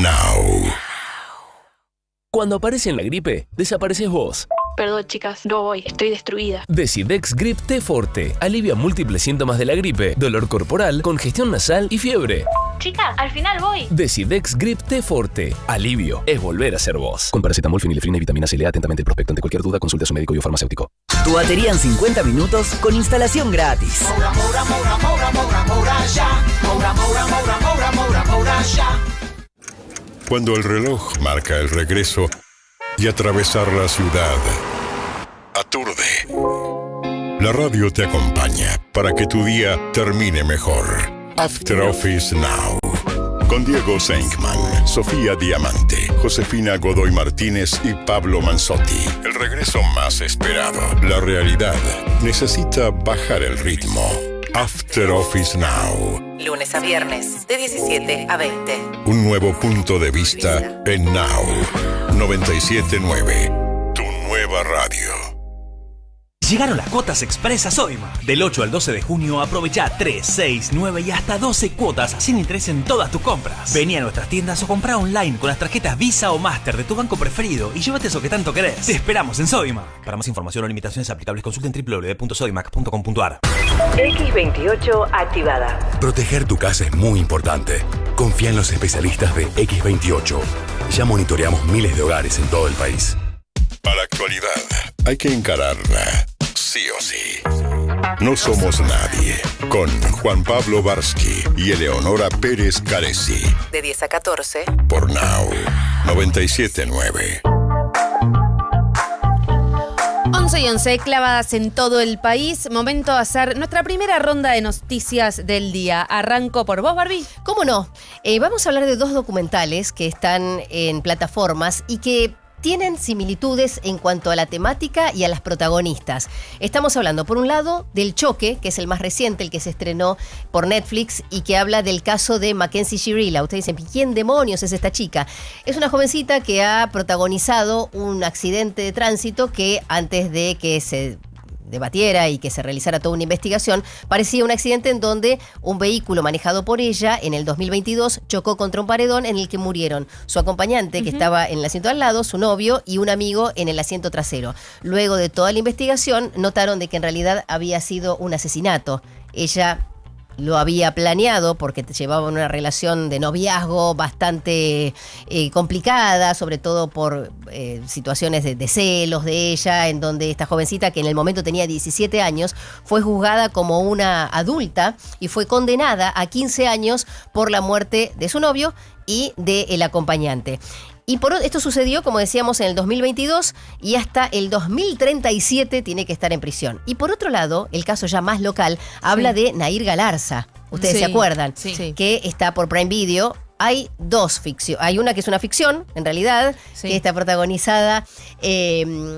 Now. Cuando aparece en la gripe, desapareces vos. Perdón, chicas, no voy, estoy destruida. Decidex Grip T Forte alivia múltiples síntomas de la gripe, dolor corporal, congestión nasal y fiebre. Chicas, al final voy. Decidex Grip T Forte. Alivio es volver a ser vos. Con paracetamol, fenilefrina y vitamina C. Lea atentamente el prospecto. Ante cualquier duda, consulte a su médico y o farmacéutico. Tu batería en 50 minutos con instalación gratis. Cuando el reloj marca el regreso y atravesar la ciudad aturde, la radio te acompaña para que tu día termine mejor. After Office Now. Con Diego Senkman, Sofía Diamante, Josefina Godoy Martínez y Pablo Manzotti. El regreso más esperado. La realidad necesita bajar el ritmo. After Office Now. Lunes a viernes, de 17 a 20. Un nuevo punto de vista en Now. 97.9. Tu nueva radio. Llegaron las cuotas express a Sodimac. Del 8 al 12 de junio aprovecha 3, 6, 9 y hasta 12 cuotas sin interés en todas tus compras. Vení a nuestras tiendas o comprá online con las tarjetas Visa o Master de tu banco preferido y llévate eso que tanto querés. Te esperamos en Sodimac. Para más información o limitaciones aplicables consulten www.sodimac.com.ar. X28 activada. Proteger tu casa es muy importante. Confía en los especialistas de X28. Ya monitoreamos miles de hogares en todo el país. A la actualidad hay que encararla, sí o sí. No somos nadie, con Juan Pablo Barsky y Eleonora Pérez Caresi. De 10 a 14. Por Now, 97.9. 11 y 11, clavadas en todo el país. Momento de hacer nuestra primera ronda de noticias del día. Arranco por vos, Barbie. ¿Cómo no? Vamos a hablar de dos documentales que están en plataformas y que tienen similitudes en cuanto a la temática y a las protagonistas. Estamos hablando, por un lado, del Choque, que es el más reciente, el que se estrenó por Netflix y que habla del caso de Mackenzie Shirilla. Ustedes dicen, ¿quién demonios es esta chica? Es una jovencita que ha protagonizado un accidente de tránsito que antes de que se debatiera y que se realizara toda una investigación, parecía un accidente en donde un vehículo manejado por ella en el 2022 chocó contra un paredón en el que murieron su acompañante, que estaba en el asiento al lado, su novio y un amigo en el asiento trasero. Luego de toda la investigación, notaron de que en realidad había sido un asesinato. Ella lo había planeado porque llevaban una relación de noviazgo bastante complicada, sobre todo por situaciones de celos de ella, en donde esta jovencita, que en el momento tenía 17 años, fue juzgada como una adulta y fue condenada a 15 años por la muerte de su novio y del acompañante. Y esto sucedió, como decíamos, en el 2022 y hasta el 2037 tiene que estar en prisión. Y por otro lado, el caso ya más local habla de Nair Galarza. Ustedes se acuerdan, que está por Prime Video. Hay dos ficciones. Hay una que es una ficción, en realidad, que está protagonizada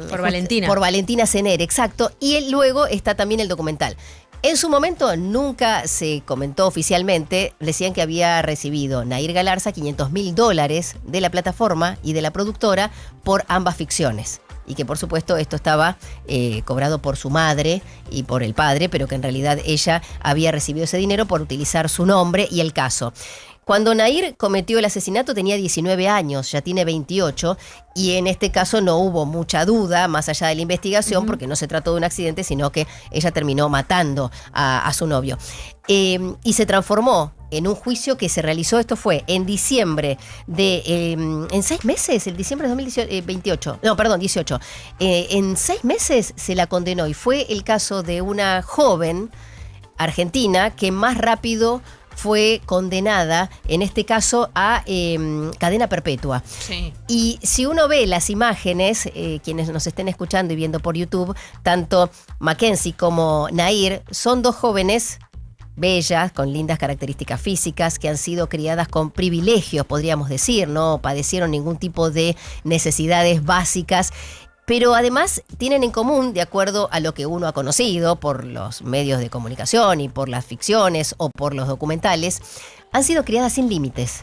por Valentina. Por Valentina Cener, exacto. Y luego está también el documental. En su momento nunca se comentó oficialmente, decían que había recibido Nair Galarza $500,000 de la plataforma y de la productora por ambas ficciones. Y que por supuesto esto estaba cobrado por su madre y por el padre, pero que en realidad ella había recibido ese dinero por utilizar su nombre y el caso. Cuando Nair cometió el asesinato tenía 19 años, ya tiene 28, y en este caso no hubo mucha duda, más allá de la investigación, porque no se trató de un accidente, sino que ella terminó matando a su novio. Y se transformó en un juicio que se realizó, esto fue en diciembre en 6 meses, el diciembre de 18. En 6 meses se la condenó y fue el caso de una joven argentina que más rápido fue condenada, en este caso, a cadena perpetua. Sí. Y si uno ve las imágenes, quienes nos estén escuchando y viendo por YouTube, tanto Mackenzie como Nair son dos jóvenes bellas, con lindas características físicas, que han sido criadas con privilegios, podríamos decir, no padecieron ningún tipo de necesidades básicas. Pero además tienen en común, de acuerdo a lo que uno ha conocido por los medios de comunicación y por las ficciones o por los documentales, han sido criadas sin límites.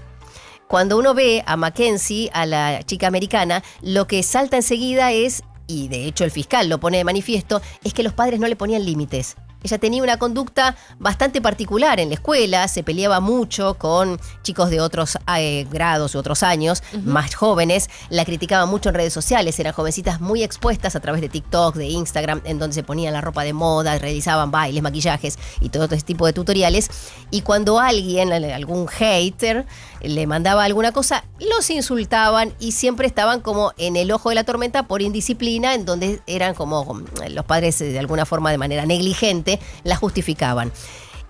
Cuando uno ve a Mackenzie, a la chica americana, lo que salta enseguida es, y de hecho el fiscal lo pone de manifiesto, es que los padres no le ponían límites. Ella tenía una conducta bastante particular en la escuela, se peleaba mucho con chicos de otros grados u otros años, más jóvenes, la criticaba mucho en redes sociales, eran jovencitas muy expuestas a través de TikTok, de Instagram, en donde se ponían la ropa de moda, realizaban bailes, maquillajes y todo este tipo de tutoriales. Y cuando alguien, algún hater, le mandaba alguna cosa, los insultaban y siempre estaban como en el ojo de la tormenta por indisciplina, en donde eran como los padres de alguna forma de manera negligente la justificaban.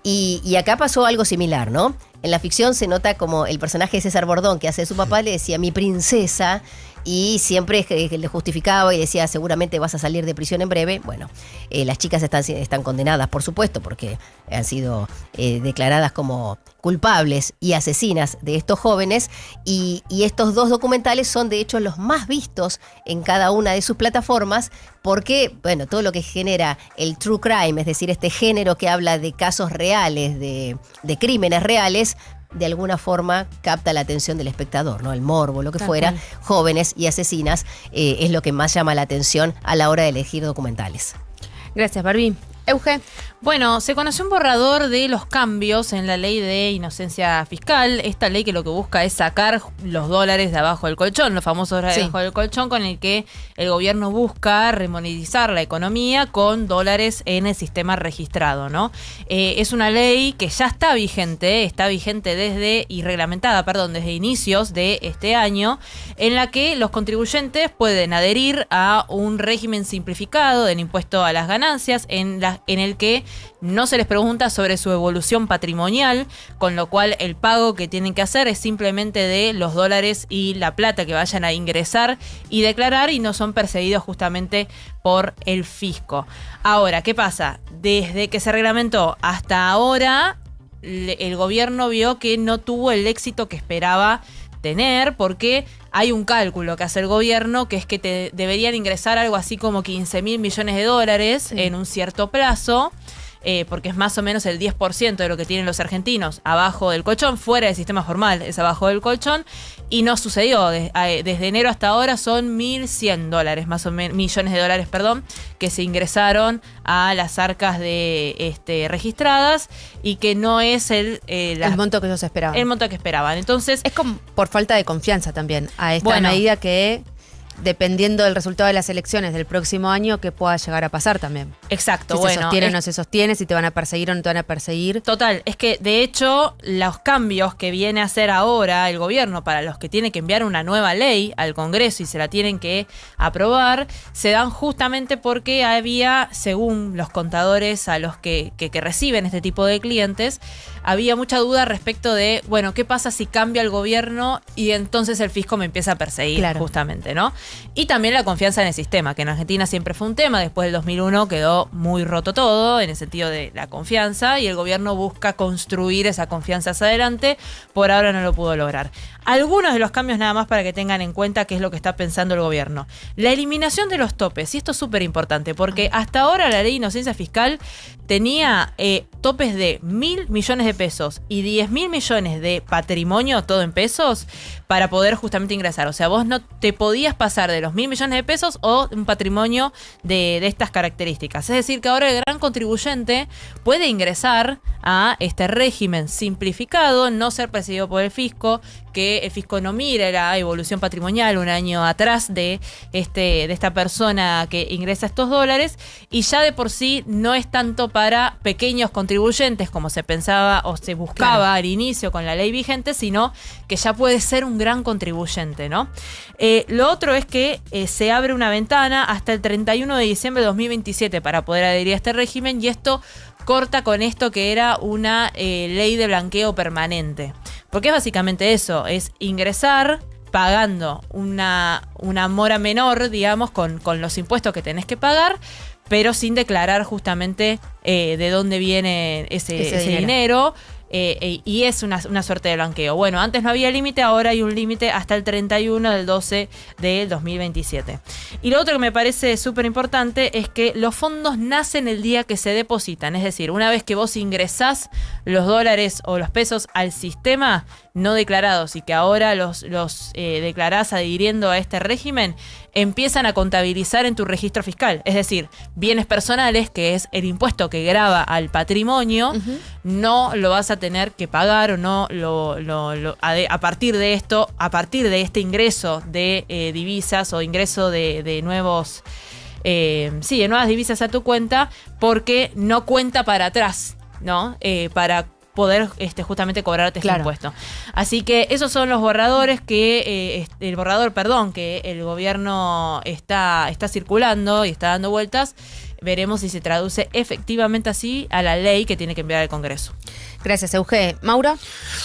Y acá pasó algo similar, ¿no? En la ficción se nota como el personaje de César Bordón, que hace de su papá, le decía mi princesa, y siempre le justificaba y decía seguramente vas a salir de prisión en breve. Bueno, las chicas están condenadas, por supuesto, porque han sido declaradas como culpables y asesinas de estos jóvenes, y estos dos documentales son de hecho los más vistos en cada una de sus plataformas, porque, bueno, todo lo que genera el true crime, es decir, este género que habla de casos reales, de crímenes reales, de alguna forma capta la atención del espectador, ¿no? El morbo, lo que fuera, jóvenes y asesinas, es lo que más llama la atención a la hora de elegir documentales. Gracias, Barbie. Euge. Bueno, se conoció un borrador de los cambios en la ley de inocencia fiscal. Esta ley que lo que busca es sacar los dólares de abajo del colchón, los famosos dólares de abajo del colchón, con el que el gobierno busca remonetizar la economía con dólares en el sistema registrado, ¿no? Es una ley que ya está vigente y reglamentada, desde inicios de este año, en la que los contribuyentes pueden adherir a un régimen simplificado del impuesto a las ganancias, en el que no se les pregunta sobre su evolución patrimonial, con lo cual el pago que tienen que hacer es simplemente de los dólares y la plata que vayan a ingresar y declarar, y no son perseguidos justamente por el fisco. Ahora, ¿qué pasa? Desde que se reglamentó hasta ahora, el gobierno vio que no tuvo el éxito que esperaba tener, porque hay un cálculo que hace el gobierno, que es que te deberían ingresar algo así como 15.000 millones de dólares en un cierto plazo, porque es más o menos el 10% de lo que tienen los argentinos abajo del colchón, fuera del sistema formal es abajo del colchón, y no sucedió. Desde enero hasta ahora son 1.100 dólares, más o menos, millones de dólares, que se ingresaron a las arcas registradas, y que no es el monto que ellos esperaban. El monto que esperaban. Entonces, es como por falta de confianza también a esta medida, que dependiendo del resultado de las elecciones del próximo año, que pueda llegar a pasar también. Exacto, si se sostiene o no se sostiene, si te van a perseguir o no te van a perseguir. Total, es que de hecho los cambios que viene a hacer ahora el gobierno, para los que tiene que enviar una nueva ley al Congreso y se la tienen que aprobar, se dan justamente porque había, según los contadores a los que reciben este tipo de clientes, había mucha duda respecto de, bueno, ¿qué pasa si cambia el gobierno y entonces el fisco me empieza a perseguir? Claro. Justamente, ¿no? Y también la confianza en el sistema, que en Argentina siempre fue un tema. Después del 2001 quedó muy roto todo en el sentido de la confianza, y el gobierno busca construir esa confianza hacia adelante. Por ahora no lo pudo lograr. Algunos de los cambios, nada más para que tengan en cuenta qué es lo que está pensando el gobierno. La eliminación de los topes, y esto es súper importante, porque hasta ahora la ley de inocencia fiscal tenía topes de 1.000 millones de pesos y 10.000 millones de patrimonio, todo en pesos, para poder justamente ingresar. O sea, vos no te podías pasar de los 1.000 millones de pesos o un patrimonio de estas características. Es decir, que ahora el gran contribuyente puede ingresar a este régimen simplificado, no ser perseguido por el fisco, que el fisco no mire la evolución patrimonial un año atrás de esta persona que ingresa estos dólares, y ya de por sí no es tanto para pequeños contribuyentes como se pensaba o se buscaba al inicio con la ley vigente, sino que ya puede ser un gran contribuyente, ¿no? Lo otro es que se abre una ventana hasta el 31 de diciembre de 2027 para poder adherir a este régimen, y esto corta con esto que era una ley de blanqueo permanente. Porque es básicamente eso, es ingresar pagando una mora menor, digamos, con los impuestos que tenés que pagar, pero sin declarar justamente de dónde viene ese dinero. Y es una suerte de blanqueo. Bueno, antes no había límite, ahora hay un límite hasta el 31 del 12 del 2027. Y lo otro que me parece súper importante es que los fondos nacen el día que se depositan. Es decir, una vez que vos ingresás los dólares o los pesos al sistema, no declarados y que ahora los declarás adhiriendo a este régimen, empiezan a contabilizar en tu registro fiscal. Es decir, bienes personales, que es el impuesto que grava al patrimonio, no lo vas a tener que pagar o no a partir de esto, a partir de este ingreso de divisas o ingreso de nuevos... de nuevas divisas a tu cuenta, porque no cuenta para atrás, ¿no? Para poder justamente cobrarte este impuesto. Así que esos son los borradores que que el gobierno está circulando y está dando vueltas. Veremos si se traduce efectivamente así a la ley que tiene que enviar el Congreso. Gracias, Euge. ¿Maura?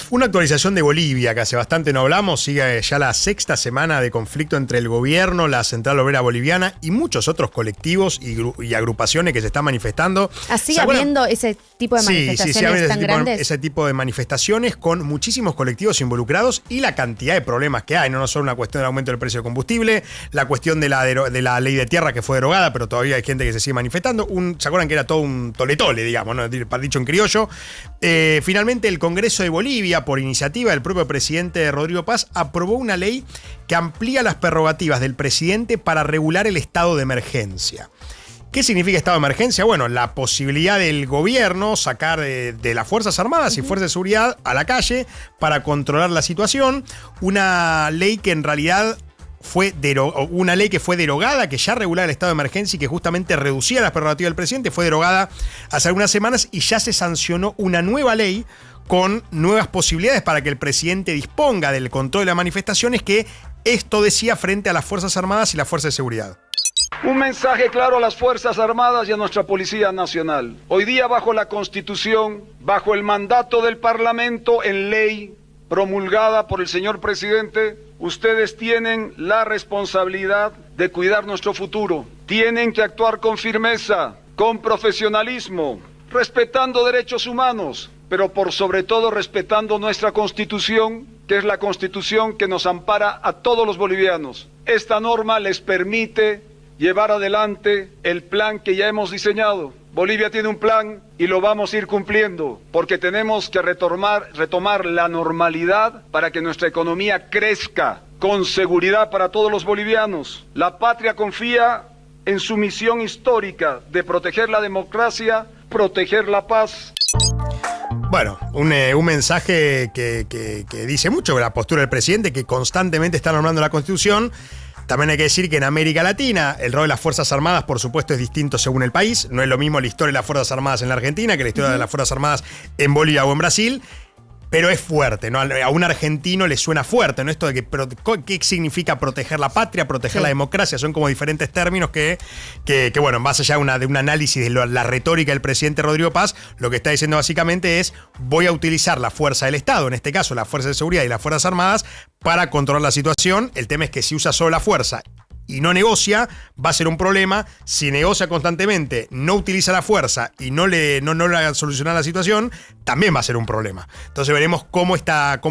Una actualización de Bolivia, que hace bastante no hablamos. Sigue ya la 6ª semana de conflicto entre el gobierno, la Central Obrera Boliviana y muchos otros colectivos y agrupaciones que se están manifestando. ¿Sigue habiendo ese tipo de manifestaciones tan grandes? Ese tipo de manifestaciones con muchísimos colectivos involucrados y la cantidad de problemas que hay. No solo una cuestión del aumento del precio del combustible, la cuestión de la ley de tierra que fue derogada, pero todavía hay gente que se sigue manifestando. ¿Se acuerdan que era todo un tole-tole, digamos, ¿no? Dicho en criollo? Finalmente, el Congreso de Bolivia, por iniciativa del propio presidente Rodrigo Paz, aprobó una ley que amplía las prerrogativas del presidente para regular el estado de emergencia. ¿Qué significa estado de emergencia? Bueno, la posibilidad del gobierno sacar de las Fuerzas Armadas y Fuerzas de Seguridad a la calle para controlar la situación. Una ley que en realidad fue derogada, que ya regulaba el estado de emergencia y que justamente reducía las prerrogativas del presidente, fue derogada hace algunas semanas y ya se sancionó una nueva ley con nuevas posibilidades para que el presidente disponga del control de las manifestaciones, que esto decía frente a las Fuerzas Armadas y las Fuerzas de Seguridad. Un mensaje claro a las Fuerzas Armadas y a nuestra Policía Nacional. Hoy día, bajo la Constitución, bajo el mandato del Parlamento en ley promulgada por el señor presidente, ustedes tienen la responsabilidad de cuidar nuestro futuro. Tienen que actuar con firmeza, con profesionalismo, respetando derechos humanos, pero por sobre todo respetando nuestra Constitución, que es la Constitución que nos ampara a todos los bolivianos. Esta norma les permite llevar adelante el plan que ya hemos diseñado. Bolivia tiene un plan y lo vamos a ir cumpliendo, porque tenemos que retomar la normalidad para que nuestra economía crezca con seguridad para todos los bolivianos. La patria confía en su misión histórica de proteger la democracia, proteger la paz. Bueno, un mensaje que dice mucho de la postura del presidente, que constantemente está normando la Constitución. También hay que decir que en América Latina el rol de las Fuerzas Armadas, por supuesto, es distinto según el país. No es lo mismo la historia de las Fuerzas Armadas en la Argentina que la historia de las Fuerzas Armadas en Bolivia o en Brasil. Pero es fuerte, ¿no? A un argentino le suena fuerte, ¿no? Esto de ¿qué significa proteger la patria, proteger la democracia? Son como diferentes términos que bueno, más allá de un análisis de la retórica del presidente Rodrigo Paz, lo que está diciendo básicamente es: voy a utilizar la fuerza del Estado, en este caso las Fuerzas de Seguridad y las Fuerzas Armadas, para controlar la situación. El tema es que si usa solo la fuerza y no negocia, va a ser un problema. Si negocia constantemente, no utiliza la fuerza y no logra solucionar la situación, también va a ser un problema. Entonces veremos cómo esta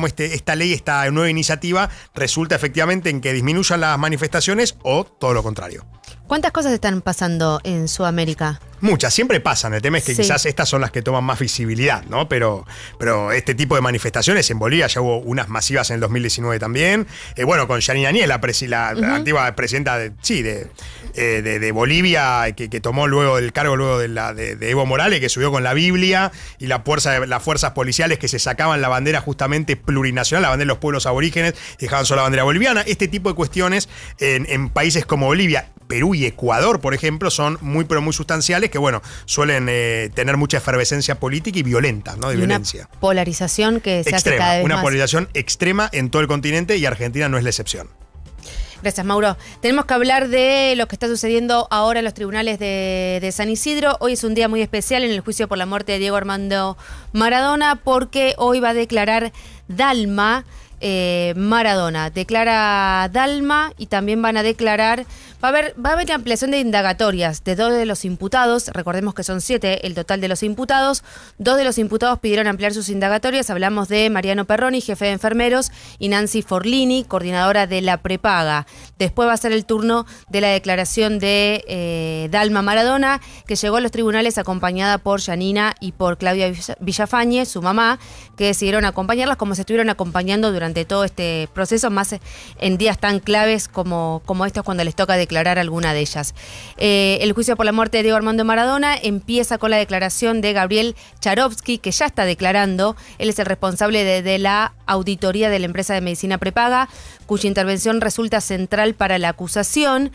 ley, esta nueva iniciativa, resulta efectivamente en que disminuyan las manifestaciones o todo lo contrario. ¿Cuántas cosas están pasando en Sudamérica? Muchas, siempre pasan. El tema es que quizás estas son las que toman más visibilidad, ¿no? Pero este tipo de manifestaciones en Bolivia ya hubo unas masivas en el 2019 también. Bueno, con Yanine Áñez, la antigua presidenta de Bolivia, que tomó luego el cargo de Evo Morales, que subió con la Biblia, y las fuerzas policiales que se sacaban la bandera justamente plurinacional, la bandera de los pueblos aborígenes, y dejaban solo la bandera boliviana. Este tipo de cuestiones en países como Bolivia, Perú y Ecuador, por ejemplo, son muy sustanciales, que bueno, suelen tener mucha efervescencia política y violenta, ¿no? De violencia. Una polarización que se hace cada vez más. Una polarización extrema en todo el continente, y Argentina no es la excepción. Gracias, Mauro. Tenemos que hablar de lo que está sucediendo ahora en los tribunales de San Isidro. Hoy es un día muy especial en el juicio por la muerte de Diego Armando Maradona, porque hoy va a declarar Dalma, Maradona. Declara Dalma y también van a declarar, va a haber ampliación de indagatorias de 2 de los imputados, recordemos que son 7 el total de los imputados, 2 de los imputados pidieron ampliar sus indagatorias, hablamos de Mariano Perroni, jefe de enfermeros, y Nancy Forlini, coordinadora de la prepaga. Después va a ser el turno de la declaración de Dalma Maradona, que llegó a los tribunales acompañada por Yanina y por Claudia Villafañe, su mamá, que decidieron acompañarlas como se estuvieron acompañando durante todo este proceso, más en días tan claves como estos cuando les toca declarar alguna de ellas. El juicio por la muerte de Diego Armando Maradona empieza con la declaración de Gabriel Charovsky, que ya está declarando. Él es el responsable de la auditoría de la empresa de medicina prepaga, cuya intervención resulta central para la acusación.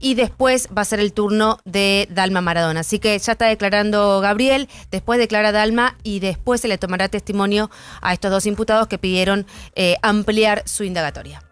Y después va a ser el turno de Dalma Maradona. Así que ya está declarando Gabriel, después declara Dalma y después se le tomará testimonio a estos 2 imputados que pidieron ampliar su indagatoria.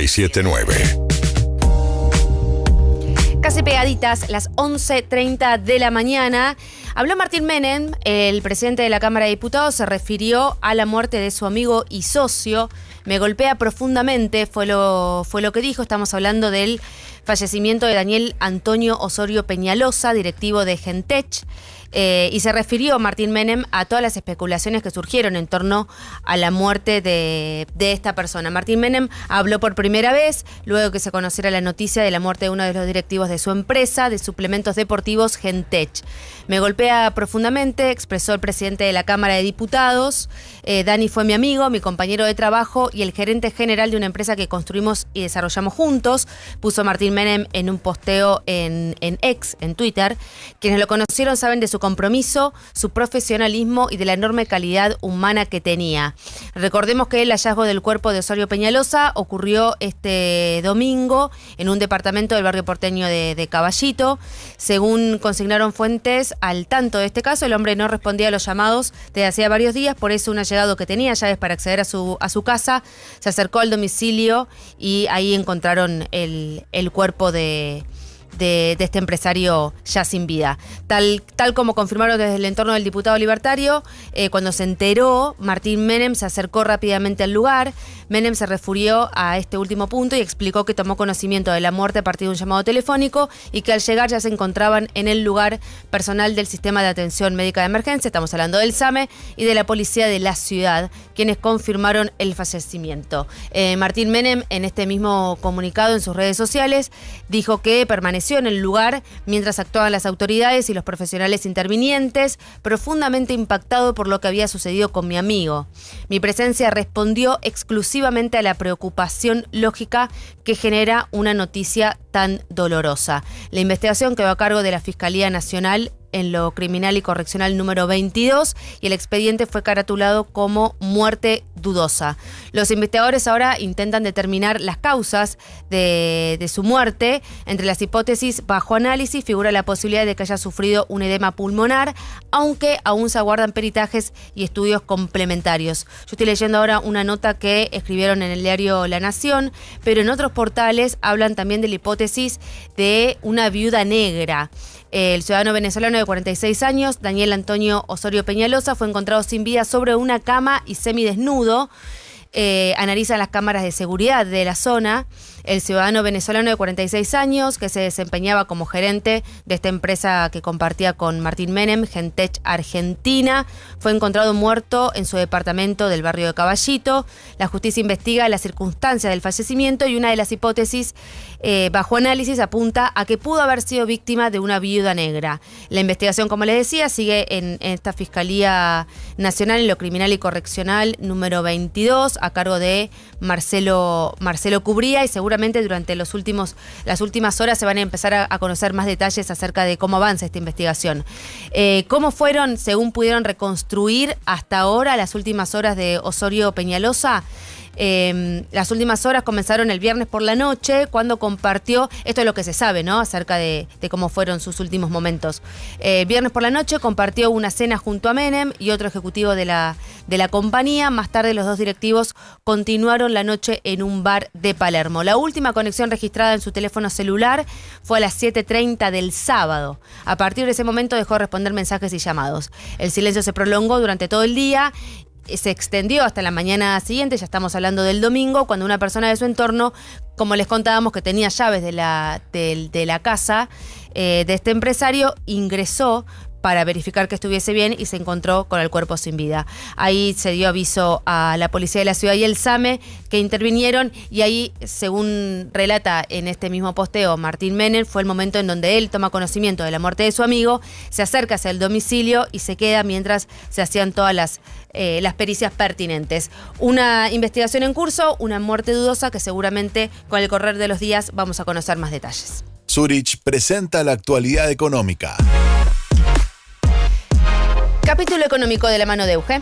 979. Casi pegaditas, las 11:30 de la mañana. Habló Martín Menem, el presidente de la Cámara de Diputados, se refirió a la muerte de su amigo y socio. Me golpea profundamente, fue lo que dijo. Estamos hablando del fallecimiento de Daniel Antonio Osorio Peñalosa, directivo de Gentech. Y se refirió Martín Menem a todas las especulaciones que surgieron en torno a la muerte de esta persona. Martín Menem habló por primera vez, luego que se conociera la noticia de la muerte de uno de los directivos de su empresa de suplementos deportivos Gentech. Me golpea profundamente, expresó el presidente de la Cámara de Diputados. Dani fue mi amigo, mi compañero de trabajo y el gerente general de una empresa que construimos y desarrollamos juntos, puso Martín Menem en un posteo en X, en Twitter. Quienes lo conocieron saben de su compromiso, su profesionalismo y de la enorme calidad humana que tenía. Recordemos que el hallazgo del cuerpo de Osorio Peñalosa ocurrió este domingo en un departamento del barrio porteño de Caballito. Según consignaron fuentes al tanto de este caso, el hombre no respondía a los llamados desde hacía varios días, por eso un allegado que tenía llaves para acceder a su casa se acercó al domicilio y ahí encontraron el cuerpo de este empresario ya sin vida. Tal como confirmaron desde el entorno del diputado libertario, cuando se enteró, Martín Menem se acercó rápidamente al lugar. Menem se refirió a este último punto y explicó que tomó conocimiento de la muerte a partir de un llamado telefónico y que al llegar ya se encontraban en el lugar personal del Sistema de Atención Médica de Emergencia, estamos hablando del SAME, y de la Policía de la Ciudad, quienes confirmaron el fallecimiento. Martín Menem, en este mismo comunicado en sus redes sociales, dijo que permaneció en el lugar mientras actuaban las autoridades y los profesionales intervinientes, profundamente impactado por lo que había sucedido con mi amigo. Mi presencia respondió exclusivamente a la preocupación lógica que genera una noticia tan dolorosa. La investigación quedó a cargo de la Fiscalía Nacional en lo criminal y correccional número 22 y el expediente fue caratulado como muerte dudosa. Los investigadores ahora intentan determinar las causas de su muerte. Entre las hipótesis bajo análisis figura la posibilidad de que haya sufrido un edema pulmonar, aunque aún se aguardan peritajes y estudios complementarios. Yo estoy leyendo ahora una nota que escribieron en el diario La Nación, pero en otros portales hablan también de la hipótesis de una viuda negra. El ciudadano venezolano de 46 años, Daniel Antonio Osorio Peñalosa, fue encontrado sin vida sobre una cama y semidesnudo. Analizan las cámaras de seguridad de la zona. El ciudadano venezolano de 46 años, que se desempeñaba como gerente de esta empresa que compartía con Martín Menem, Gentech Argentina, fue encontrado muerto en su departamento del barrio de Caballito. La justicia investiga las circunstancias del fallecimiento y una de las hipótesis bajo análisis apunta a que pudo haber sido víctima de una viuda negra. La investigación, como les decía, sigue en esta Fiscalía Nacional en lo criminal y correccional número 22 a cargo de Marcelo Cubría, y seguramente durante las últimas horas se van a empezar a conocer más detalles acerca de cómo avanza esta investigación. ¿Cómo fueron, según pudieron reconstruir hasta ahora, las últimas horas de Osorio Peñalosa? Las últimas horas comenzaron el viernes por la noche, cuando compartió, esto es lo que se sabe, ¿no?, acerca de cómo fueron sus últimos momentos. Viernes por la noche compartió una cena junto a Menem y otro ejecutivo de la compañía. Más tarde los dos directivos continuaron la noche en un bar de Palermo. La última conexión registrada en su teléfono celular fue a las 7:30 del sábado. A partir de ese momento dejó de responder mensajes y llamados. El silencio se prolongó durante todo el día. Se extendió hasta la mañana siguiente, ya estamos hablando del domingo, cuando una persona de su entorno, como les contábamos que tenía llaves de la casa de este empresario, ingresó para verificar que estuviese bien y se encontró con el cuerpo sin vida. Ahí se dio aviso a la Policía de la Ciudad y el SAME, que intervinieron, y ahí, según relata en este mismo posteo Martín Menem, fue el momento en donde él toma conocimiento de la muerte de su amigo, se acerca hacia el domicilio y se queda mientras se hacían todas las pericias pertinentes. Una investigación en curso, una muerte dudosa que seguramente con el correr de los días vamos a conocer más detalles. Zurich presenta la actualidad económica. Capítulo económico de la mano de Euge.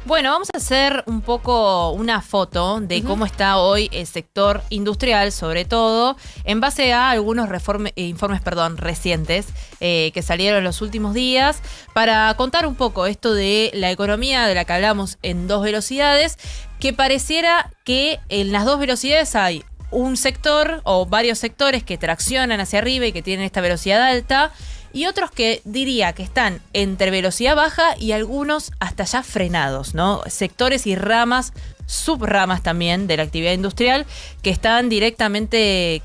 Bueno, vamos a hacer un poco una foto de cómo está hoy el sector industrial, sobre todo en base a algunos informes recientes que salieron en los últimos días, para contar un poco esto de la economía de la que hablamos en dos velocidades, que pareciera que en las dos velocidades hay un sector o varios sectores que traccionan hacia arriba y que tienen esta velocidad alta, y otros que diría que están entre velocidad baja y algunos hasta ya frenados, ¿no? Sectores y ramas, subramas también de la actividad industrial que están directamente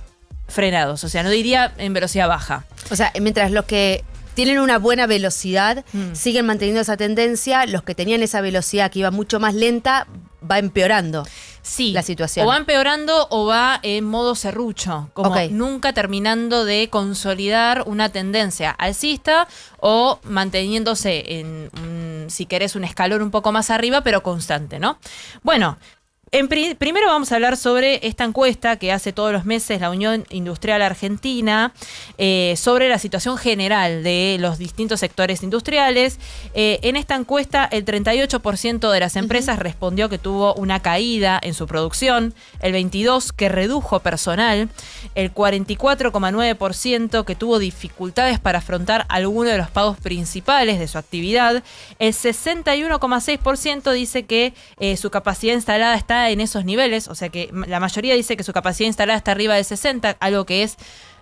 frenados, o sea, no diría en velocidad baja. O sea, mientras los que tienen una buena velocidad siguen manteniendo esa tendencia, los que tenían esa velocidad que iba mucho más lenta va empeorando. Sí, la situación. O va empeorando o va en modo serrucho, como nunca terminando de consolidar una tendencia alcista o manteniéndose en, si querés, un escalón un poco más arriba, pero constante, ¿no? Bueno, primero vamos a hablar sobre esta encuesta que hace todos los meses la Unión Industrial Argentina sobre la situación general de los distintos sectores industriales. En esta encuesta, el 38% de las empresas respondió que tuvo una caída en su producción, el 22% que redujo personal, el 44,9% que tuvo dificultades para afrontar alguno de los pagos principales de su actividad, el 61,6% dice que su capacidad instalada está en esos niveles, o sea que la mayoría dice que su capacidad instalada está arriba de 60, algo que es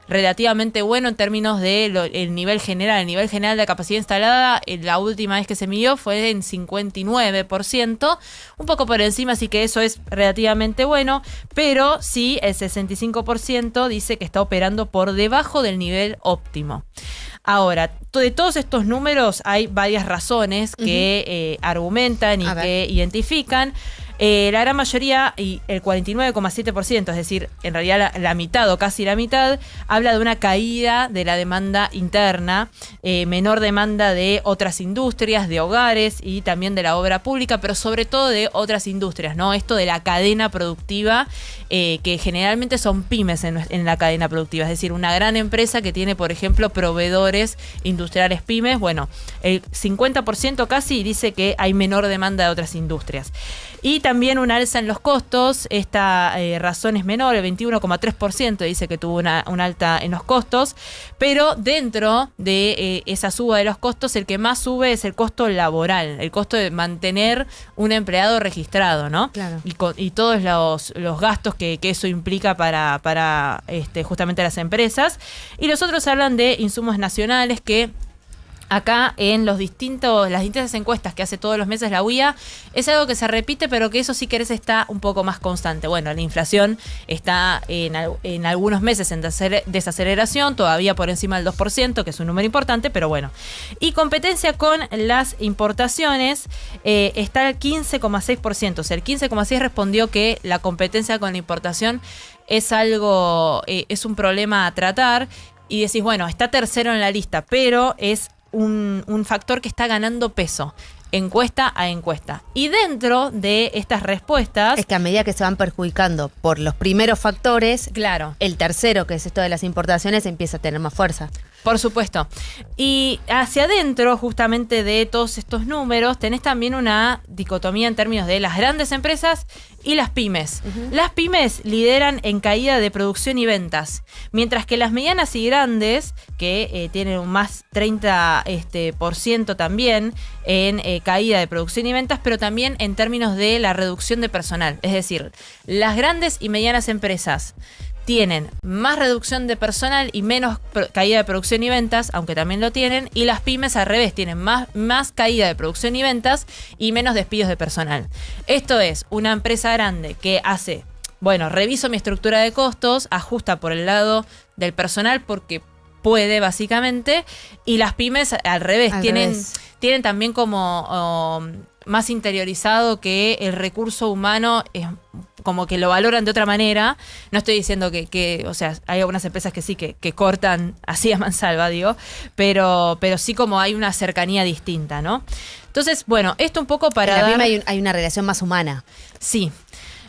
relativamente bueno en términos del nivel general. El nivel general de capacidad instalada, la última vez que se midió fue en 59%, un poco por encima, así que eso es relativamente bueno, pero sí el 65% dice que está operando por debajo del nivel óptimo. Ahora, de todos estos números hay varias razones que argumentan y que identifican. La gran mayoría, y el 49,7%, es decir, en realidad la mitad o casi la mitad, habla de una caída de la demanda interna, menor demanda de otras industrias, de hogares y también de la obra pública, pero sobre todo de otras industrias, ¿no? Esto de la cadena productiva, que generalmente son pymes en la cadena productiva, es decir, una gran empresa que tiene, por ejemplo, proveedores industriales pymes. Bueno, el 50% casi dice que hay menor demanda de otras industrias. Y también un alza en los costos, esta razón es menor, el 21,3% dice que tuvo una alta en los costos, pero dentro de esa suba de los costos, el que más sube es el costo laboral, el costo de mantener un empleado registrado, ¿no? Claro. Y todos los gastos que eso implica para justamente las empresas. Y los otros hablan de insumos nacionales que acá en las distintas encuestas que hace todos los meses la UIA, es algo que se repite, pero que eso si querés está un poco más constante. Bueno, la inflación está en algunos meses en desaceleración, todavía por encima del 2%, que es un número importante, pero bueno. Y competencia con las importaciones está al 15,6%. O sea, el 15,6% respondió que la competencia con la importación es un problema a tratar. Y decís, bueno, está tercero en la lista, pero es un factor que está ganando peso, encuesta a encuesta. Y dentro de estas respuestas... Es que a medida que se van perjudicando por los primeros factores, claro, el tercero, que es esto de las importaciones, empieza a tener más fuerza. Por supuesto. Y hacia adentro, justamente de todos estos números, tenés también una dicotomía en términos de las grandes empresas y las pymes. Las pymes lideran en caída de producción y ventas, mientras que las medianas y grandes, que tienen un más 30% también en caída de producción y ventas, pero también en términos de la reducción de personal. Es decir, las grandes y medianas empresas tienen más reducción de personal y menos caída de producción y ventas, aunque también lo tienen, y las pymes al revés, tienen más caída de producción y ventas y menos despidos de personal. Esto es una empresa grande que hace, bueno, reviso mi estructura de costos, ajusta por el lado del personal porque puede básicamente, y las pymes al revés, tienen también como más interiorizado que el recurso humano es como que lo valoran de otra manera. No estoy diciendo que o sea, hay algunas empresas que sí, que cortan así a mansalva, digo, pero sí como hay una cercanía distinta, ¿no? Entonces, bueno, esto un poco para dar... hay una relación más humana. Sí.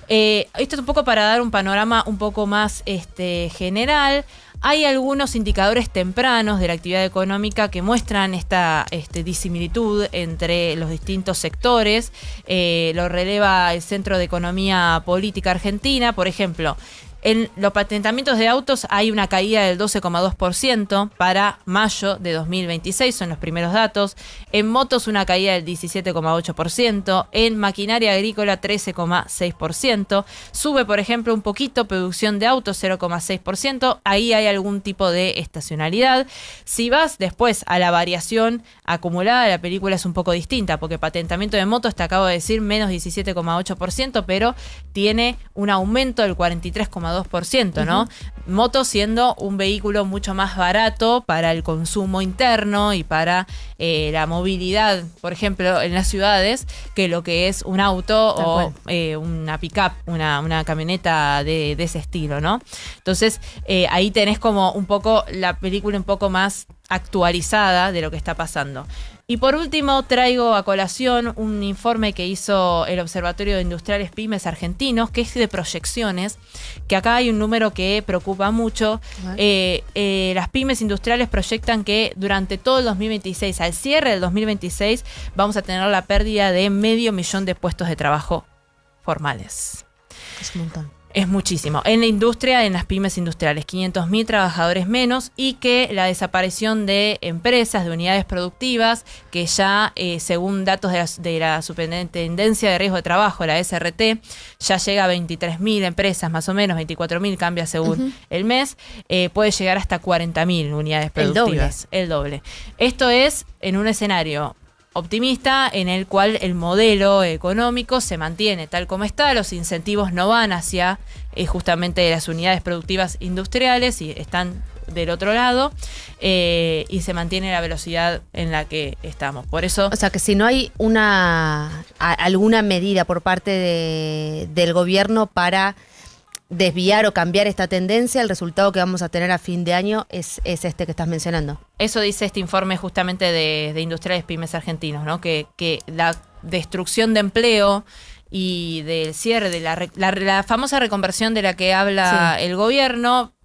Esto es un poco para dar un panorama un poco más general. Hay algunos indicadores tempranos de la actividad económica que muestran esta disimilitud entre los distintos sectores. Lo releva el Centro de Economía Política Argentina. Por ejemplo, En los patentamientos de autos hay una caída del 12,2% para mayo de 2026, son los primeros datos. En motos una caída del 17,8%. En maquinaria agrícola 13,6%. Sube, por ejemplo, un poquito producción de autos, 0,6%. Ahí hay algún tipo de estacionalidad. Si vas después a la variación acumulada, la película es un poco distinta, porque patentamiento de motos, te acabo de decir, menos 17,8%, pero tiene un aumento del 43,2%, ¿no? Moto siendo un vehículo mucho más barato para el consumo interno y para la movilidad, por ejemplo, en las ciudades, que lo que es un auto o una pick-up, una camioneta de ese estilo, ¿no? Entonces, ahí tenés como un poco la película un poco más actualizada de lo que está pasando. Y por último, traigo a colación un informe que hizo el Observatorio de Industriales Pymes Argentinos, que es de proyecciones, que acá hay un número que preocupa mucho. Las pymes industriales proyectan que durante todo el 2026, al cierre del 2026, vamos a tener la pérdida de 500.000 de puestos de trabajo formales. Es un montón. Es muchísimo. En la industria, en las pymes industriales, 500.000 trabajadores menos, y que la desaparición de empresas, de unidades productivas, que ya, según datos de la Superintendencia de Riesgo de Trabajo, la SRT, ya llega a 23.000 empresas, más o menos, 24.000, cambia según el mes, puede llegar hasta 40.000 unidades productivas. El doble. Esto es en un escenario optimista en el cual el modelo económico se mantiene tal como está, los incentivos no van hacia justamente las unidades productivas industriales y están del otro lado, y se mantiene la velocidad en la que estamos. Por eso, o sea, que si no hay alguna medida por parte del gobierno para desviar o cambiar esta tendencia, el resultado que vamos a tener a fin de año es este que estás mencionando. Eso dice este informe justamente de Industriales Pymes Argentinos, ¿no? Que la destrucción de empleo y del cierre de la famosa reconversión de la que habla el gobierno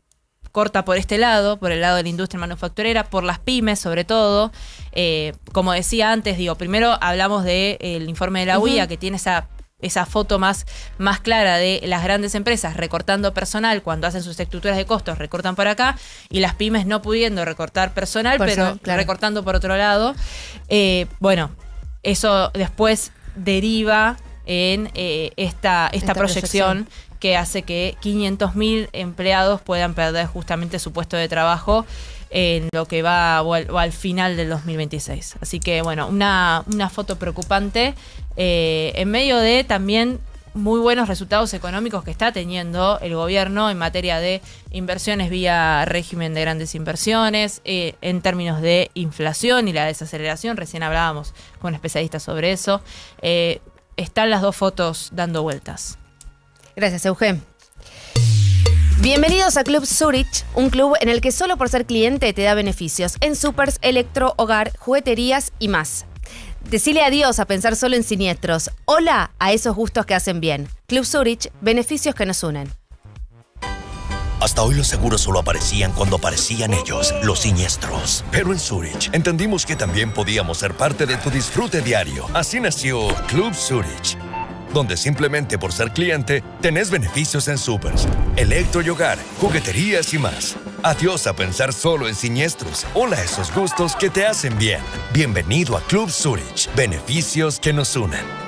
corta por este lado, por el lado de la industria manufacturera, por las pymes sobre todo. Como decía antes, primero hablamos del informe de la UIA, que tiene esa foto más clara de las grandes empresas recortando personal cuando hacen sus estructuras de costos, recortan por acá, y las pymes no pudiendo recortar personal, pero recortando por otro lado. Bueno, eso después deriva en esta proyección que hace que 500.000 empleados puedan perder justamente su puesto de trabajo en lo que va o al final del 2026. Así que, bueno, una foto preocupante en medio de también muy buenos resultados económicos que está teniendo el gobierno en materia de inversiones vía régimen de grandes inversiones, en términos de inflación y la desaceleración. Recién hablábamos con especialistas sobre eso. Están las dos fotos dando vueltas. Gracias, Eugen. Bienvenidos a Club Zurich, un club en el que solo por ser cliente te da beneficios en supers, electro, hogar, jugueterías y más. Decile adiós a pensar solo en siniestros. Hola a esos gustos que hacen bien. Club Zurich, beneficios que nos unen. Hasta hoy los seguros solo aparecían cuando aparecían ellos, los siniestros. Pero en Zurich entendimos que también podíamos ser parte de tu disfrute diario. Así nació Club Zurich, donde simplemente por ser cliente tenés beneficios en supers, electro y hogar, jugueterías y más. Adiós a pensar solo en siniestros. Hola a esos gustos que te hacen bien. Bienvenido a Club Zurich. Beneficios que nos unen.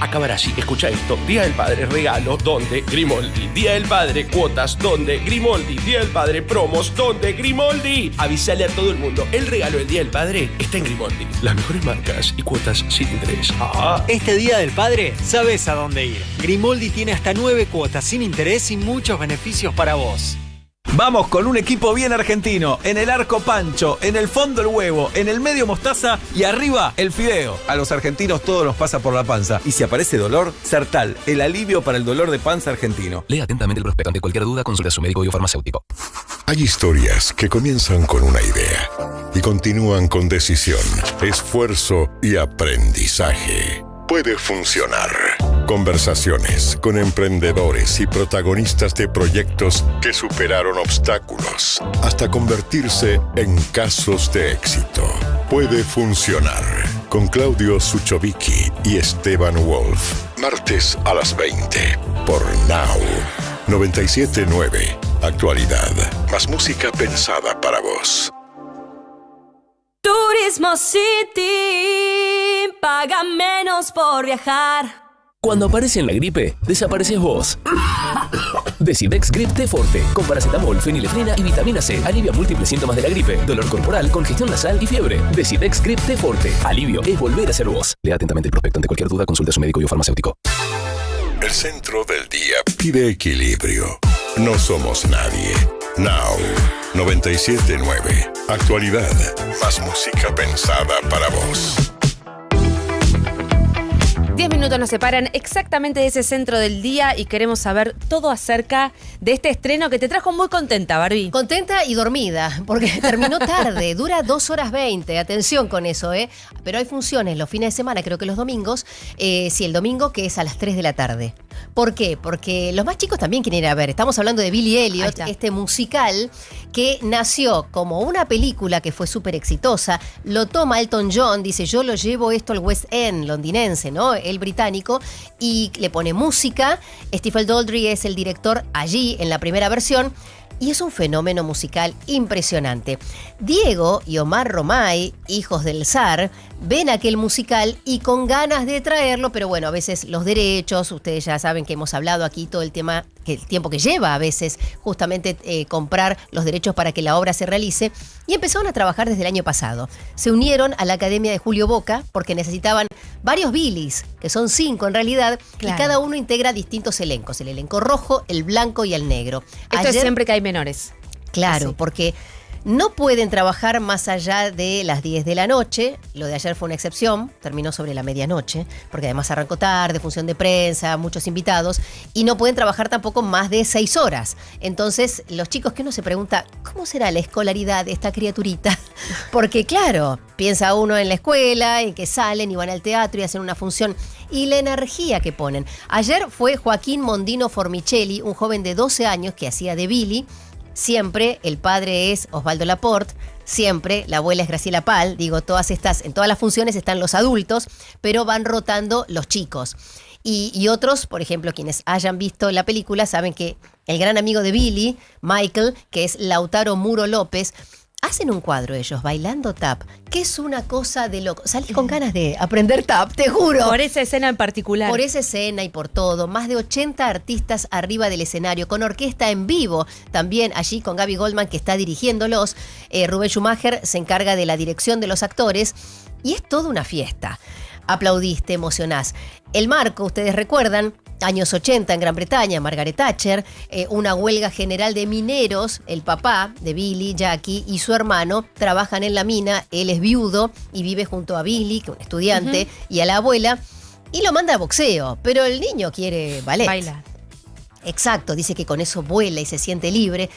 acabará así. Escucha esto. Día del Padre, regalo, ¿dónde? Grimoldi. Día del Padre, cuotas, ¿dónde? Grimoldi. Día del Padre, promos, ¿dónde? Grimoldi. Avísale a todo el mundo. El regalo del Día del Padre está en Grimoldi. Las mejores marcas y cuotas sin interés. Este Día del Padre, sabes a dónde ir. Grimoldi tiene hasta 9 cuotas sin interés y muchos beneficios para vos. Vamos con un equipo bien argentino. En el arco Pancho, en el fondo el huevo, en el medio mostaza y arriba el fideo. A los argentinos todo nos pasa por la panza. Y si aparece dolor, Sertal, el alivio para el dolor de panza argentino. Lea atentamente el prospecto. Ante cualquier duda, consulte a su médico y o farmacéutico. Hay historias que comienzan con una idea y continúan con decisión, esfuerzo y aprendizaje. Puede funcionar. Conversaciones con emprendedores y protagonistas de proyectos que superaron obstáculos hasta convertirse en casos de éxito. Puede funcionar. Con Claudio Suchovicki y Esteban Wolf. Martes a las 20 por Now 97.9. Actualidad. Más música pensada para vos. Turismo City, paga menos por viajar. Cuando aparece en la gripe, desapareces vos. Decidex Grip T Forte, con paracetamol, fenilefrina y vitamina C. Alivia múltiples síntomas de la gripe, dolor corporal, congestión nasal y fiebre. Decidex Grip T Forte. Alivio es volver a ser vos. Lea atentamente el prospecto. Ante cualquier duda, consulta a su médico y o farmacéutico. El centro del día pide equilibrio. No somos nadie. Now 97.9. Actualidad. Más música pensada para vos. 10 minutos nos separan exactamente de ese centro del día y queremos saber todo acerca de este estreno que te trajo muy contenta, Barbie. Contenta y dormida, porque terminó tarde, dura 2 horas 20, atención con eso, Pero hay funciones los fines de semana, creo que los domingos, sí, el domingo que es a las 3 de la tarde. ¿Por qué? Porque los más chicos también quieren ir a ver. Estamos hablando de Billy Elliot, este musical que nació como una película que fue súper exitosa. Lo toma Elton John, dice, yo lo llevo esto al West End londinense, ¿no? El británico, y le pone música. Stephen Daldry es el director allí en la primera versión. Y es un fenómeno musical impresionante. Diego y Omar Romay, hijos del zar, ven aquel musical y con ganas de traerlo, pero bueno, a veces los derechos, ustedes ya saben que hemos hablado aquí todo el tema, que el tiempo que lleva a veces justamente comprar los derechos para que la obra se realice, y empezaron a trabajar desde el año pasado. Se unieron a la Academia de Julio Boca porque necesitaban varios Billys, que son 5 en realidad, claro. Y cada uno integra distintos elencos, el elenco rojo, el blanco y el negro. Esto es siempre que hay menores. Claro, así. Porque no pueden trabajar más allá de las 10 de la noche. Lo de ayer fue una excepción, terminó sobre la medianoche, porque además arrancó tarde, función de prensa, muchos invitados, y no pueden trabajar tampoco más de 6 horas. Entonces, los chicos, que uno se pregunta, ¿cómo será la escolaridad de esta criaturita? Porque claro, piensa uno en la escuela, en que salen y van al teatro y hacen una función, y la energía que ponen. Ayer fue Joaquín Mondino Formicelli, un joven de 12 años que hacía de Billy. Siempre el padre es Osvaldo Laporte, siempre la abuela es Graciela Pal. Digo, en todas las funciones están los adultos, pero van rotando los chicos. Y otros, por ejemplo, quienes hayan visto la película, saben que el gran amigo de Billy, Michael, que es Lautaro Muro López, hacen un cuadro ellos, bailando tap, que es una cosa de loco. Salís con ganas de aprender tap, te juro. Por esa escena en particular. Por esa escena y por todo. Más de 80 artistas arriba del escenario, con orquesta en vivo. También allí con Gaby Goldman, que está dirigiéndolos. Rubén Schumacher se encarga de la dirección de los actores. Y es toda una fiesta. Aplaudís, te emocionás. El marco, ustedes recuerdan, años 80 en Gran Bretaña, Margaret Thatcher, una huelga general de mineros. El papá de Billy, Jackie, y su hermano trabajan en la mina. Él es viudo y vive junto a Billy, que es un estudiante, y a la abuela, y lo manda a boxeo. Pero el niño quiere ballet. Bailar. Exacto, dice que con eso vuela y se siente libre.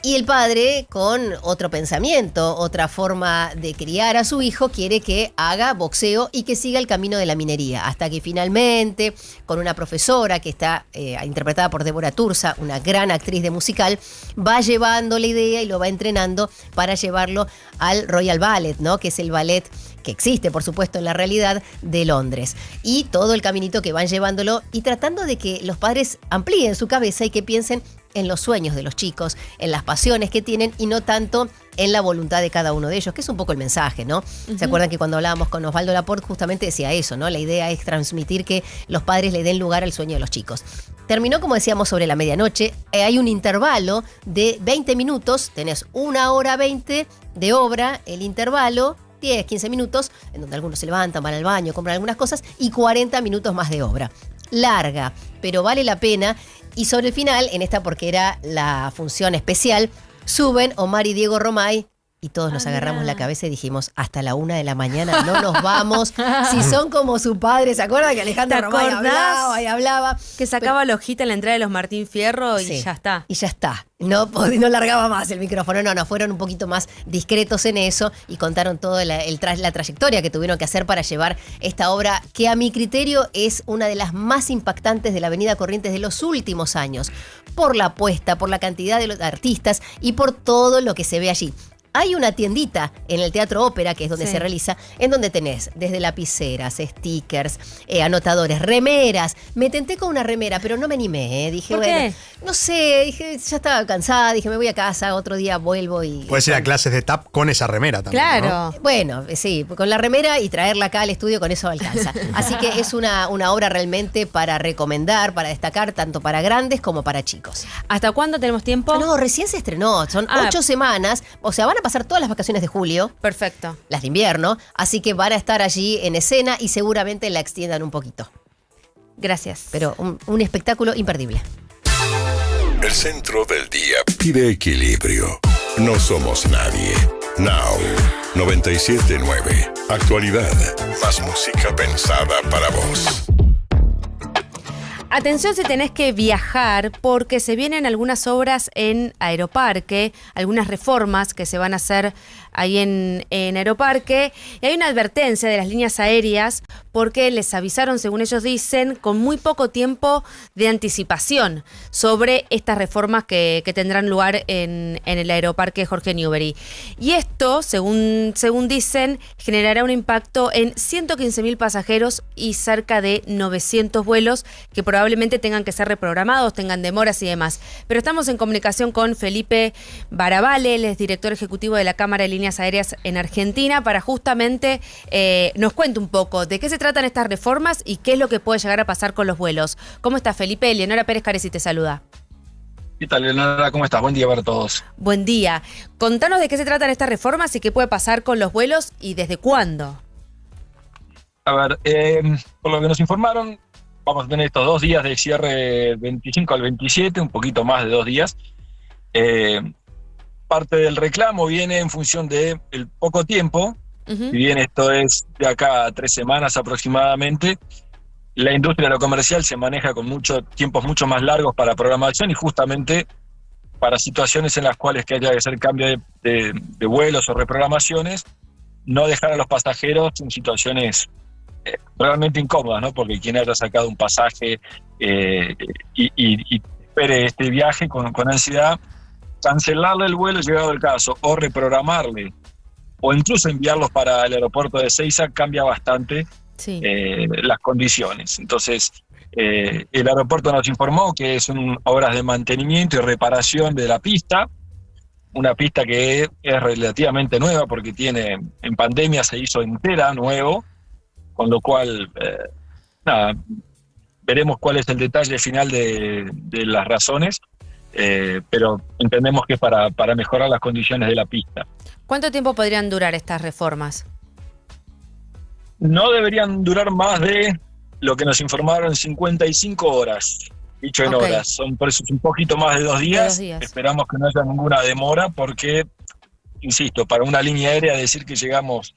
Y el padre, con otro pensamiento, otra forma de criar a su hijo, quiere que haga boxeo y que siga el camino de la minería. Hasta que finalmente, con una profesora que está interpretada por Débora Tursa, una gran actriz de musical, va llevando la idea y lo va entrenando para llevarlo al Royal Ballet, ¿no? Que es el ballet que existe, por supuesto, en la realidad de Londres. Y todo el caminito que van llevándolo y tratando de que los padres amplíen su cabeza y que piensen en los sueños de los chicos, en las pasiones que tienen y no tanto en la voluntad de cada uno de ellos, que es un poco el mensaje, ¿no? ¿Se acuerdan que cuando hablábamos con Osvaldo Laporte justamente decía eso, ¿no? La idea es transmitir que los padres le den lugar al sueño de los chicos. Terminó, como decíamos, sobre la medianoche. Hay un intervalo de 20 minutos, tenés 1 hora 20 de obra, el intervalo, 10, 15 minutos, en donde algunos se levantan, van al baño, compran algunas cosas, y 40 minutos más de obra. Larga, pero vale la pena. Y sobre el final, en esta porque era la función especial, suben Omar y Diego Romay y todos nos agarramos la cabeza y dijimos, hasta la 1 de la mañana no nos vamos. Si son como su padre, ¿se acuerdan que Alejandro Romay hablaba y hablaba? Que sacaba la hojita en la entrada de los Martín Fierro y ya está. Y ya está. No largaba más el micrófono, no, fueron un poquito más discretos en eso y contaron toda la trayectoria que tuvieron que hacer para llevar esta obra, que a mi criterio es una de las más impactantes de la Avenida Corrientes de los últimos años, por la apuesta, por la cantidad de los artistas y por todo lo que se ve allí. Hay una tiendita en el Teatro Ópera, que es donde se realiza, en donde tenés desde lapiceras, stickers, anotadores, remeras. Me tenté con una remera, pero no me animé. Dije, ¿por qué? No sé, dije, ya estaba cansada, dije, me voy a casa, otro día vuelvo y... Puedes ir a clases de tap con esa remera también, Claro. ¿no? Bueno, sí, con la remera y traerla acá al estudio, con eso alcanza. Así que es una obra realmente para recomendar, para destacar, tanto para grandes como para chicos. ¿Hasta cuándo tenemos tiempo? No, recién se estrenó, son 8 semanas, o sea, van a pasar todas las vacaciones de julio. Perfecto. Las de invierno, así que van a estar allí en escena y seguramente la extiendan un poquito. Gracias. Pero un espectáculo imperdible. El centro del día pide equilibrio. No somos nadie. Now 97.9. Actualidad. Más música pensada para vos. Atención si tenés que viajar, porque se vienen algunas obras en Aeroparque, algunas reformas que se van a hacer ahí en Aeroparque. Y hay una advertencia de las líneas aéreas porque les avisaron, según ellos dicen, con muy poco tiempo de anticipación sobre estas reformas que tendrán lugar en el Aeroparque Jorge Newbery. Y esto, según dicen, generará un impacto en 115.000 pasajeros y cerca de 900 vuelos que probablemente tengan que ser reprogramados, tengan demoras y demás. Pero estamos en comunicación con Felipe Barabale, él es director ejecutivo de la Cámara de Líneas Aéreas en Argentina, para justamente nos cuente un poco de qué se tratan estas reformas y qué es lo que puede llegar a pasar con los vuelos. ¿Cómo estás, Felipe? Leonora Pérez Caresi te saluda. ¿Qué tal, Leonora? ¿Cómo estás? Buen día para todos. Buen día. Contanos de qué se tratan estas reformas y qué puede pasar con los vuelos y desde cuándo. A ver, por lo que nos informaron, vamos a tener estos 2 días de cierre 25 al 27, un poquito más de 2 días. Parte del reclamo viene en función del poco tiempo. Si bien esto es de acá a 3 semanas aproximadamente, la industria de lo comercial se maneja con tiempos mucho más largos para programación y justamente para situaciones en las cuales que haya que hacer cambio de vuelos o reprogramaciones, no dejar a los pasajeros en situaciones realmente incómodas, ¿no? Porque quien haya sacado un pasaje y espere este viaje con ansiedad, cancelarle el vuelo llegado el caso o reprogramarle o incluso enviarlos para el aeropuerto de Ezeiza cambia bastante las condiciones. Entonces, el aeropuerto nos informó que son obras de mantenimiento y reparación de la pista, una pista que es relativamente nueva porque en pandemia se hizo entera nuevo, con lo cual, veremos cuál es el detalle final de las razones, pero entendemos que es para mejorar las condiciones de la pista. ¿Cuánto tiempo podrían durar estas reformas? No deberían durar más de lo que nos informaron, 55 horas, dicho en horas. Son por eso un poquito más de 2 días. Esperamos que no haya ninguna demora porque, insisto, para una línea aérea decir que llegamos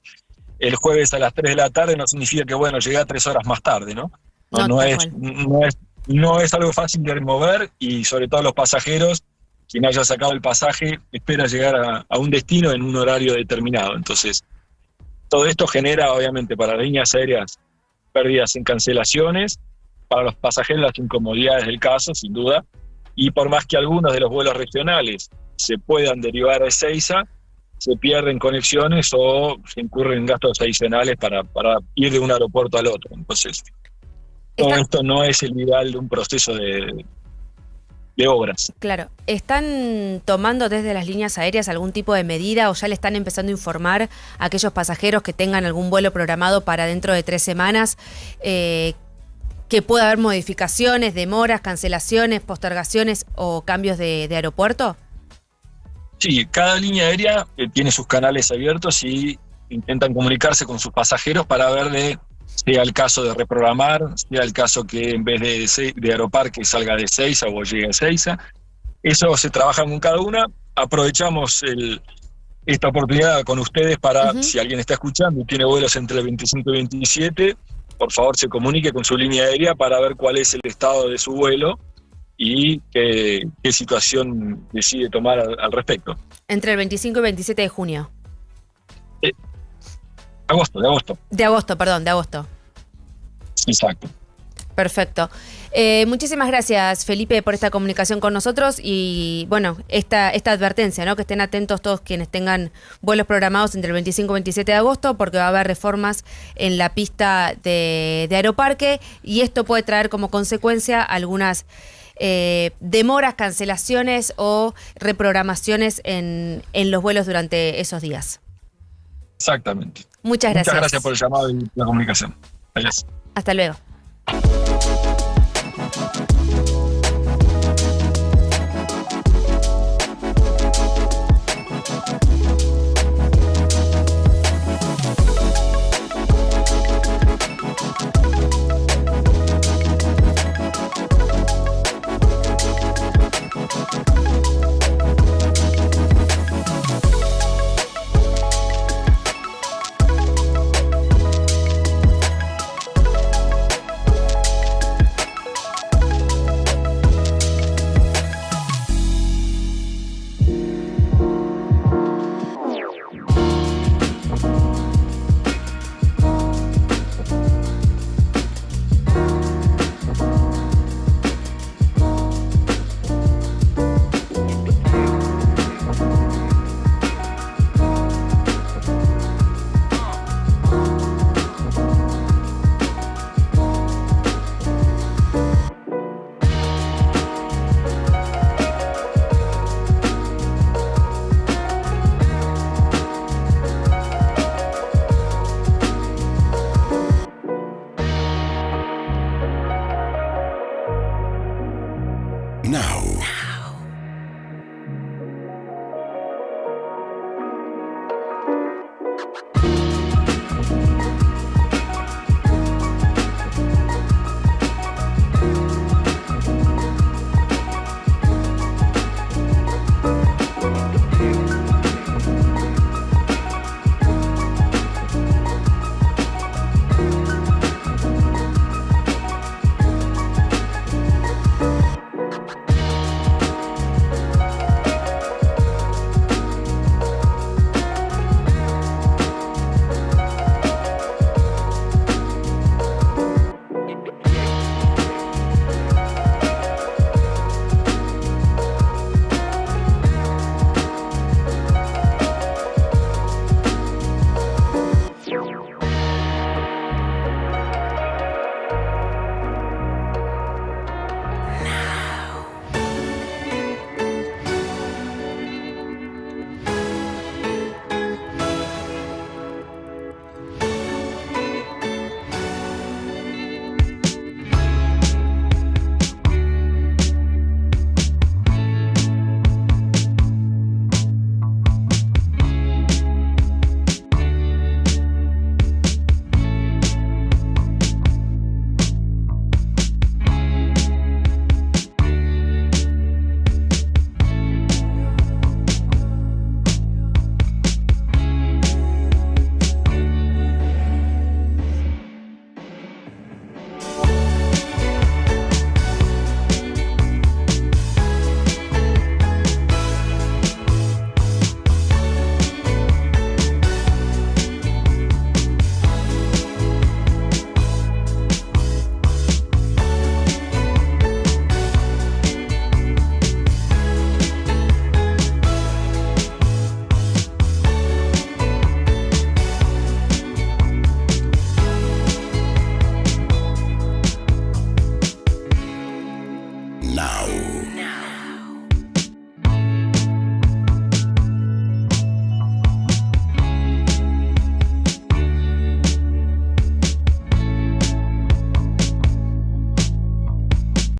el jueves a las 3 de la tarde no significa que, bueno, llega 3 horas más tarde, ¿no? No es algo fácil de remover y sobre todo los pasajeros, quien haya sacado el pasaje, espera llegar a un destino en un horario determinado. Entonces, todo esto genera, obviamente, para las líneas aéreas, pérdidas en cancelaciones, para los pasajeros las incomodidades del caso, sin duda, y por más que algunos de los vuelos regionales se puedan derivar a Ezeiza, se pierden conexiones o se incurren gastos adicionales para ir de un aeropuerto al otro. Entonces, todo esto no es el ideal de un proceso de obras. Claro. ¿Están tomando desde las líneas aéreas algún tipo de medida o ya le están empezando a informar a aquellos pasajeros que tengan algún vuelo programado para dentro de 3 semanas que pueda haber modificaciones, demoras, cancelaciones, postergaciones o cambios de aeropuerto? Sí, cada línea aérea tiene sus canales abiertos y intentan comunicarse con sus pasajeros para ver sea el caso de reprogramar, sea el caso que en vez de Aeroparque salga de Ezeiza o llegue a Ezeiza. Eso se trabaja con cada una. Aprovechamos esta oportunidad con ustedes para, si alguien está escuchando y tiene vuelos entre el 25 y 27, por favor se comunique con su línea aérea para ver cuál es el estado de su vuelo y qué situación decide tomar al respecto. Entre el 25 y 27 de junio. De agosto. De agosto. Exacto. Perfecto. Muchísimas gracias, Felipe, por esta comunicación con nosotros y, bueno, esta advertencia, ¿no? Que estén atentos todos quienes tengan vuelos programados entre el 25 y 27 de agosto porque va a haber reformas en la pista de Aeroparque y esto puede traer como consecuencia algunas demoras, cancelaciones o reprogramaciones en los vuelos durante esos días. Exactamente. Muchas gracias. Muchas gracias por el llamado y la comunicación. Gracias. Hasta luego.